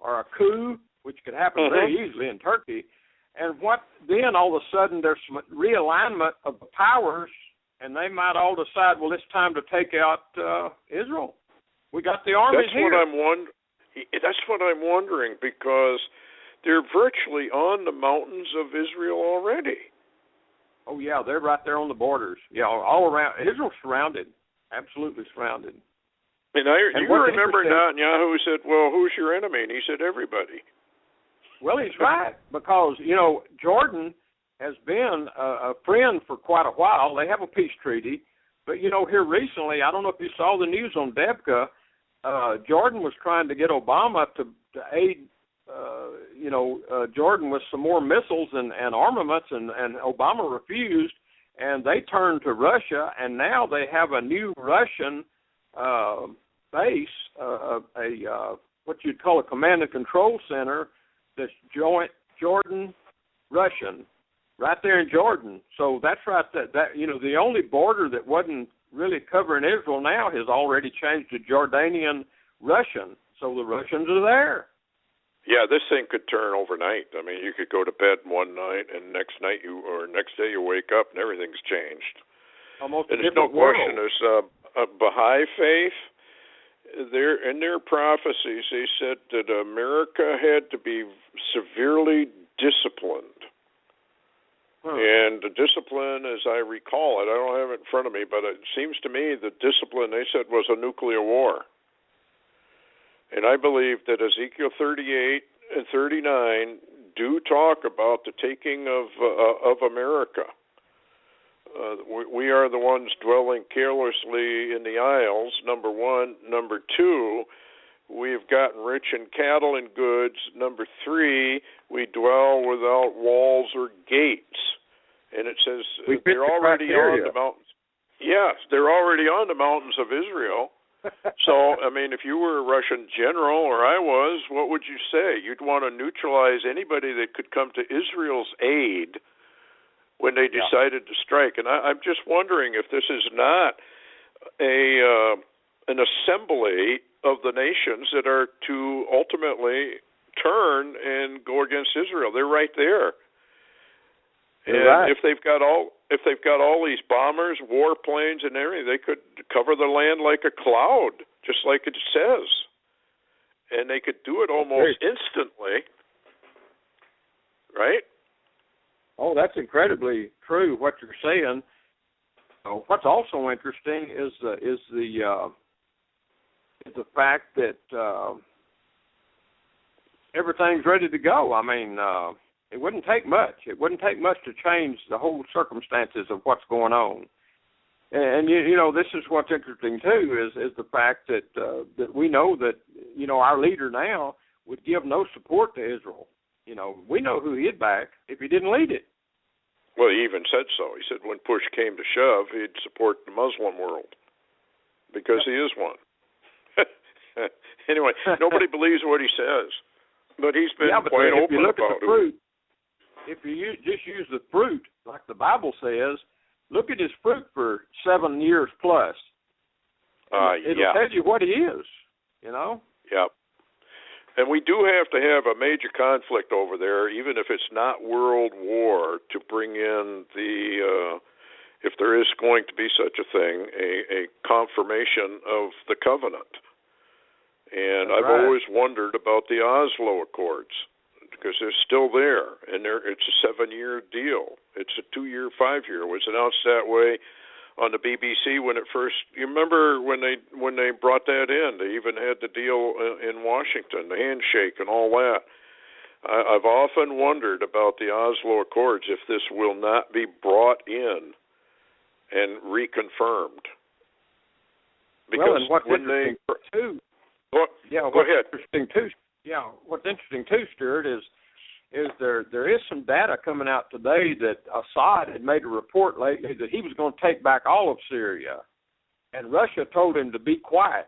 a coup, which could happen very easily in Turkey, and what then all of a sudden there's some realignment of the powers, and they might all decide, well, it's time to take out Israel. We got the armies here. That's what I'm wondering, because they're virtually on the mountains of Israel already. Oh, yeah, they're right there on the borders. Yeah, all around. Israel's surrounded, absolutely surrounded. And you remember Netanyahu said, well, who's your enemy? And he said, everybody. Well, he's right, because, Jordan has been a friend for quite a while. They have a peace treaty. But, here recently, I don't know if you saw the news on Debka, Jordan was trying to get Obama to aid, Jordan with some more missiles and armaments, and Obama refused, and they turned to Russia, and now they have a new Russian base, what you'd call a command and control center that's joint Jordan-Russian, right there in Jordan. So that's right, that the only border that wasn't really covering Israel now has already changed to Jordanian-Russian. So the Russians are there. Yeah, this thing could turn overnight. I mean, you could go to bed one night, and next day you wake up and everything's changed. Almost and a there's no different world. question. There's a Baha'i faith. In their prophecies, they said that America had to be severely disciplined. And the discipline, as I recall it, I don't have it in front of me, but it seems to me the discipline they said was a nuclear war. And I believe that Ezekiel 38 and 39 do talk about the taking of America. We are the ones dwelling carelessly in the isles, number one. Number two, we've gotten rich in cattle and goods. Number three, we dwell without walls or gates. And it says they're already on the mountains. Yes, they're already on the mountains of Israel. So, I mean, if you were a Russian general, or I was, what would you say? You'd want to neutralize anybody that could come to Israel's aid when they decided to strike. And I'm just wondering if this is not an assembly of the nations that are to ultimately turn and go against Israel. They're right there. And if they've got all these bombers, warplanes, and everything, they could cover the land like a cloud, just like it says. And they could do it almost instantly, right? Oh, that's incredibly true, what you're saying. What's also interesting is the fact that everything's ready to go. I mean, it wouldn't take much. It wouldn't take much to change the whole circumstances of what's going on. And this is what's interesting too is the fact that we know that our leader now would give no support to Israel. We know who he'd back if he didn't lead it. Well, he even said so. He said when push came to shove, he'd support the Muslim world because he is one. Anyway, nobody believes what he says, but he's been quite open about it. If you just use the fruit, like the Bible says, look at his fruit for 7 years plus. It'll tell you what he is, Yeah. And we do have to have a major conflict over there, even if it's not world war, to bring in if there is going to be such a thing, a confirmation of the covenant. And I've always wondered about the Oslo Accords, because they're still there, and it's a 7-year deal. It's a 2-year, 5-year. It was announced that way on the BBC when it first. You remember when they brought that in? They even had the deal in Washington, the handshake and all that. I've often wondered about the Oslo Accords, if this will not be brought in and reconfirmed. Because and what's interesting too, Go ahead. What's interesting too, Stewart, is there is some data coming out today that Assad had made a report lately that he was going to take back all of Syria, and Russia told him to be quiet.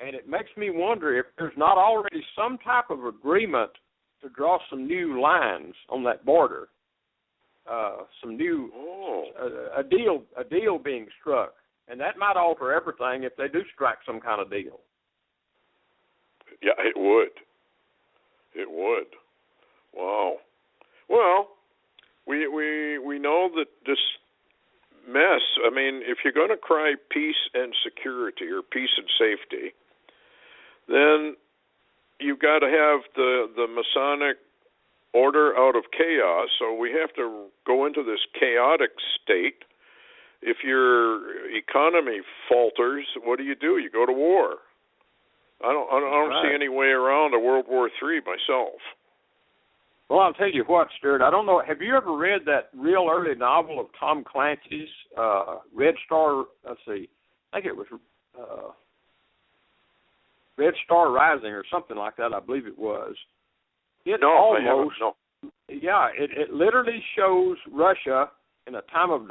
And it makes me wonder if there's not already some type of agreement to draw some new lines on that border, a deal being struck, and that might alter everything if they do strike some kind of deal. Yeah, it would. It would. Wow. Well, we know that this mess, I mean, if you're going to cry peace and security or peace and safety, then you've got to have the Masonic order out of chaos. So we have to go into this chaotic state. If your economy falters, what do? You go to war. I don't see any way around a World War III myself. Well, I'll tell you what, Stewart. I don't know. Have you ever read that real early novel of Tom Clancy's, Red Star? Let's see. I think it was Red Star Rising or something like that. I believe it was. I haven't. No. Yeah, it literally shows Russia in a time of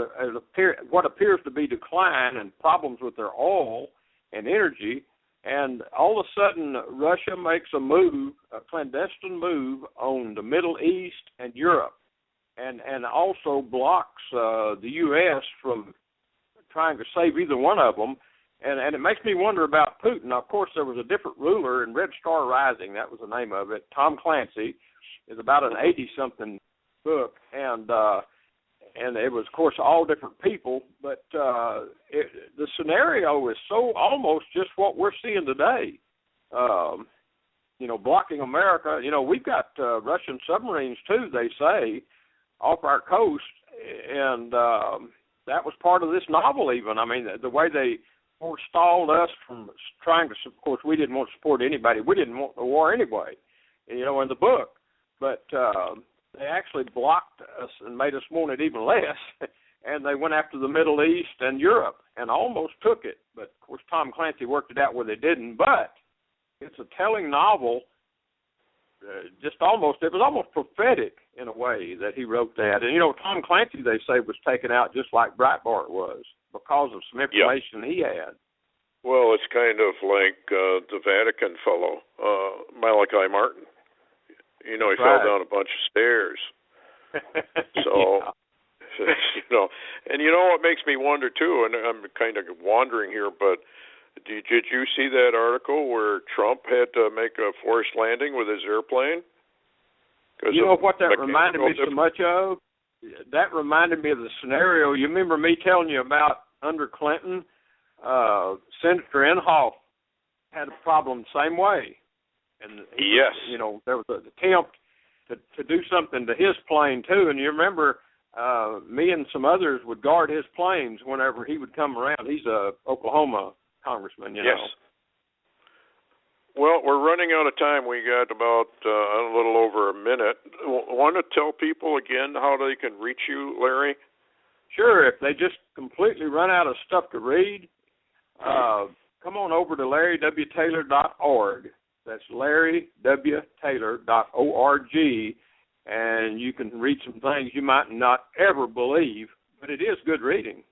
what appears to be decline and problems with their oil and energy. And all of a sudden, Russia makes a move, a clandestine move on the Middle East and Europe, and also blocks the U.S. from trying to save either one of them. And it makes me wonder about Putin. Now, of course, there was a different ruler in Red Star Rising. That was the name of it. Tom Clancy is about an 80-something book, and it was, of course, all different people, but the scenario is so almost just what we're seeing today. Blocking America. We've got Russian submarines, too, they say, off our coast, and that was part of this novel even. I mean, the way they forestalled us from trying to, of course, we didn't want to support anybody. We didn't want the war anyway, in the book. But they actually blocked us and made us want it even less, and they went after the Middle East and Europe and almost took it. But, of course, Tom Clancy worked it out where they didn't. But it's a telling novel, it was almost prophetic in a way that he wrote that. And, Tom Clancy, they say, was taken out just like Breitbart was because of some information he had. Well, it's kind of like the Vatican fellow, Malachi Martin. He fell down a bunch of stairs. So, and what makes me wonder, too, and I'm kind of wandering here, but did you see that article where Trump had to make a forced landing with his airplane? You know what that reminded me so much of? That reminded me of the scenario. You remember me telling you about under Clinton, Senator Inhofe had a problem the same way. And yes, there was an attempt to do something to his plane too. And you remember, me and some others would guard his planes whenever he would come around. He's a Oklahoma congressman, Yes. Well, we're running out of time. We got about a little over a minute. Want to tell people again how they can reach you, Larry? Sure. If they just completely run out of stuff to read, come on over to LarryWTaylor.org. That's LarryWTaylor.org, and you can read some things you might not ever believe, but it is good reading.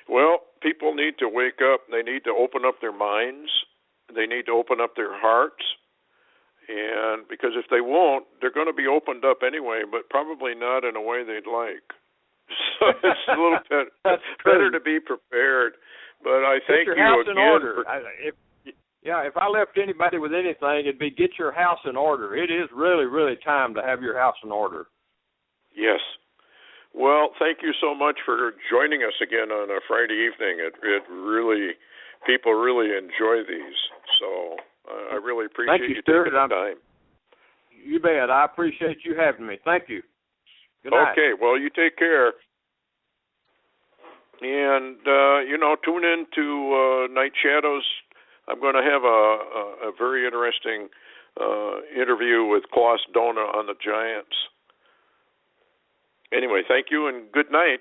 Well, people need to wake up. They need to open up their minds. They need to open up their hearts, and because if they won't, they're going to be opened up anyway, but probably not in a way they'd like. So it's a little bit better to be prepared. But I thank you again. If I left anybody with anything, it'd be get your house in order. It is really, really time to have your house in order. Yes. Well, thank you so much for joining us again on a Friday evening. It really, people really enjoy these. So I really appreciate you taking the time. You bet. I appreciate you having me. Thank you. Good night. Okay. Well, you take care. And, tune in to Night Shadows. I'm going to have a very interesting interview with Klaus Dona on the Giants. Anyway, thank you and good night.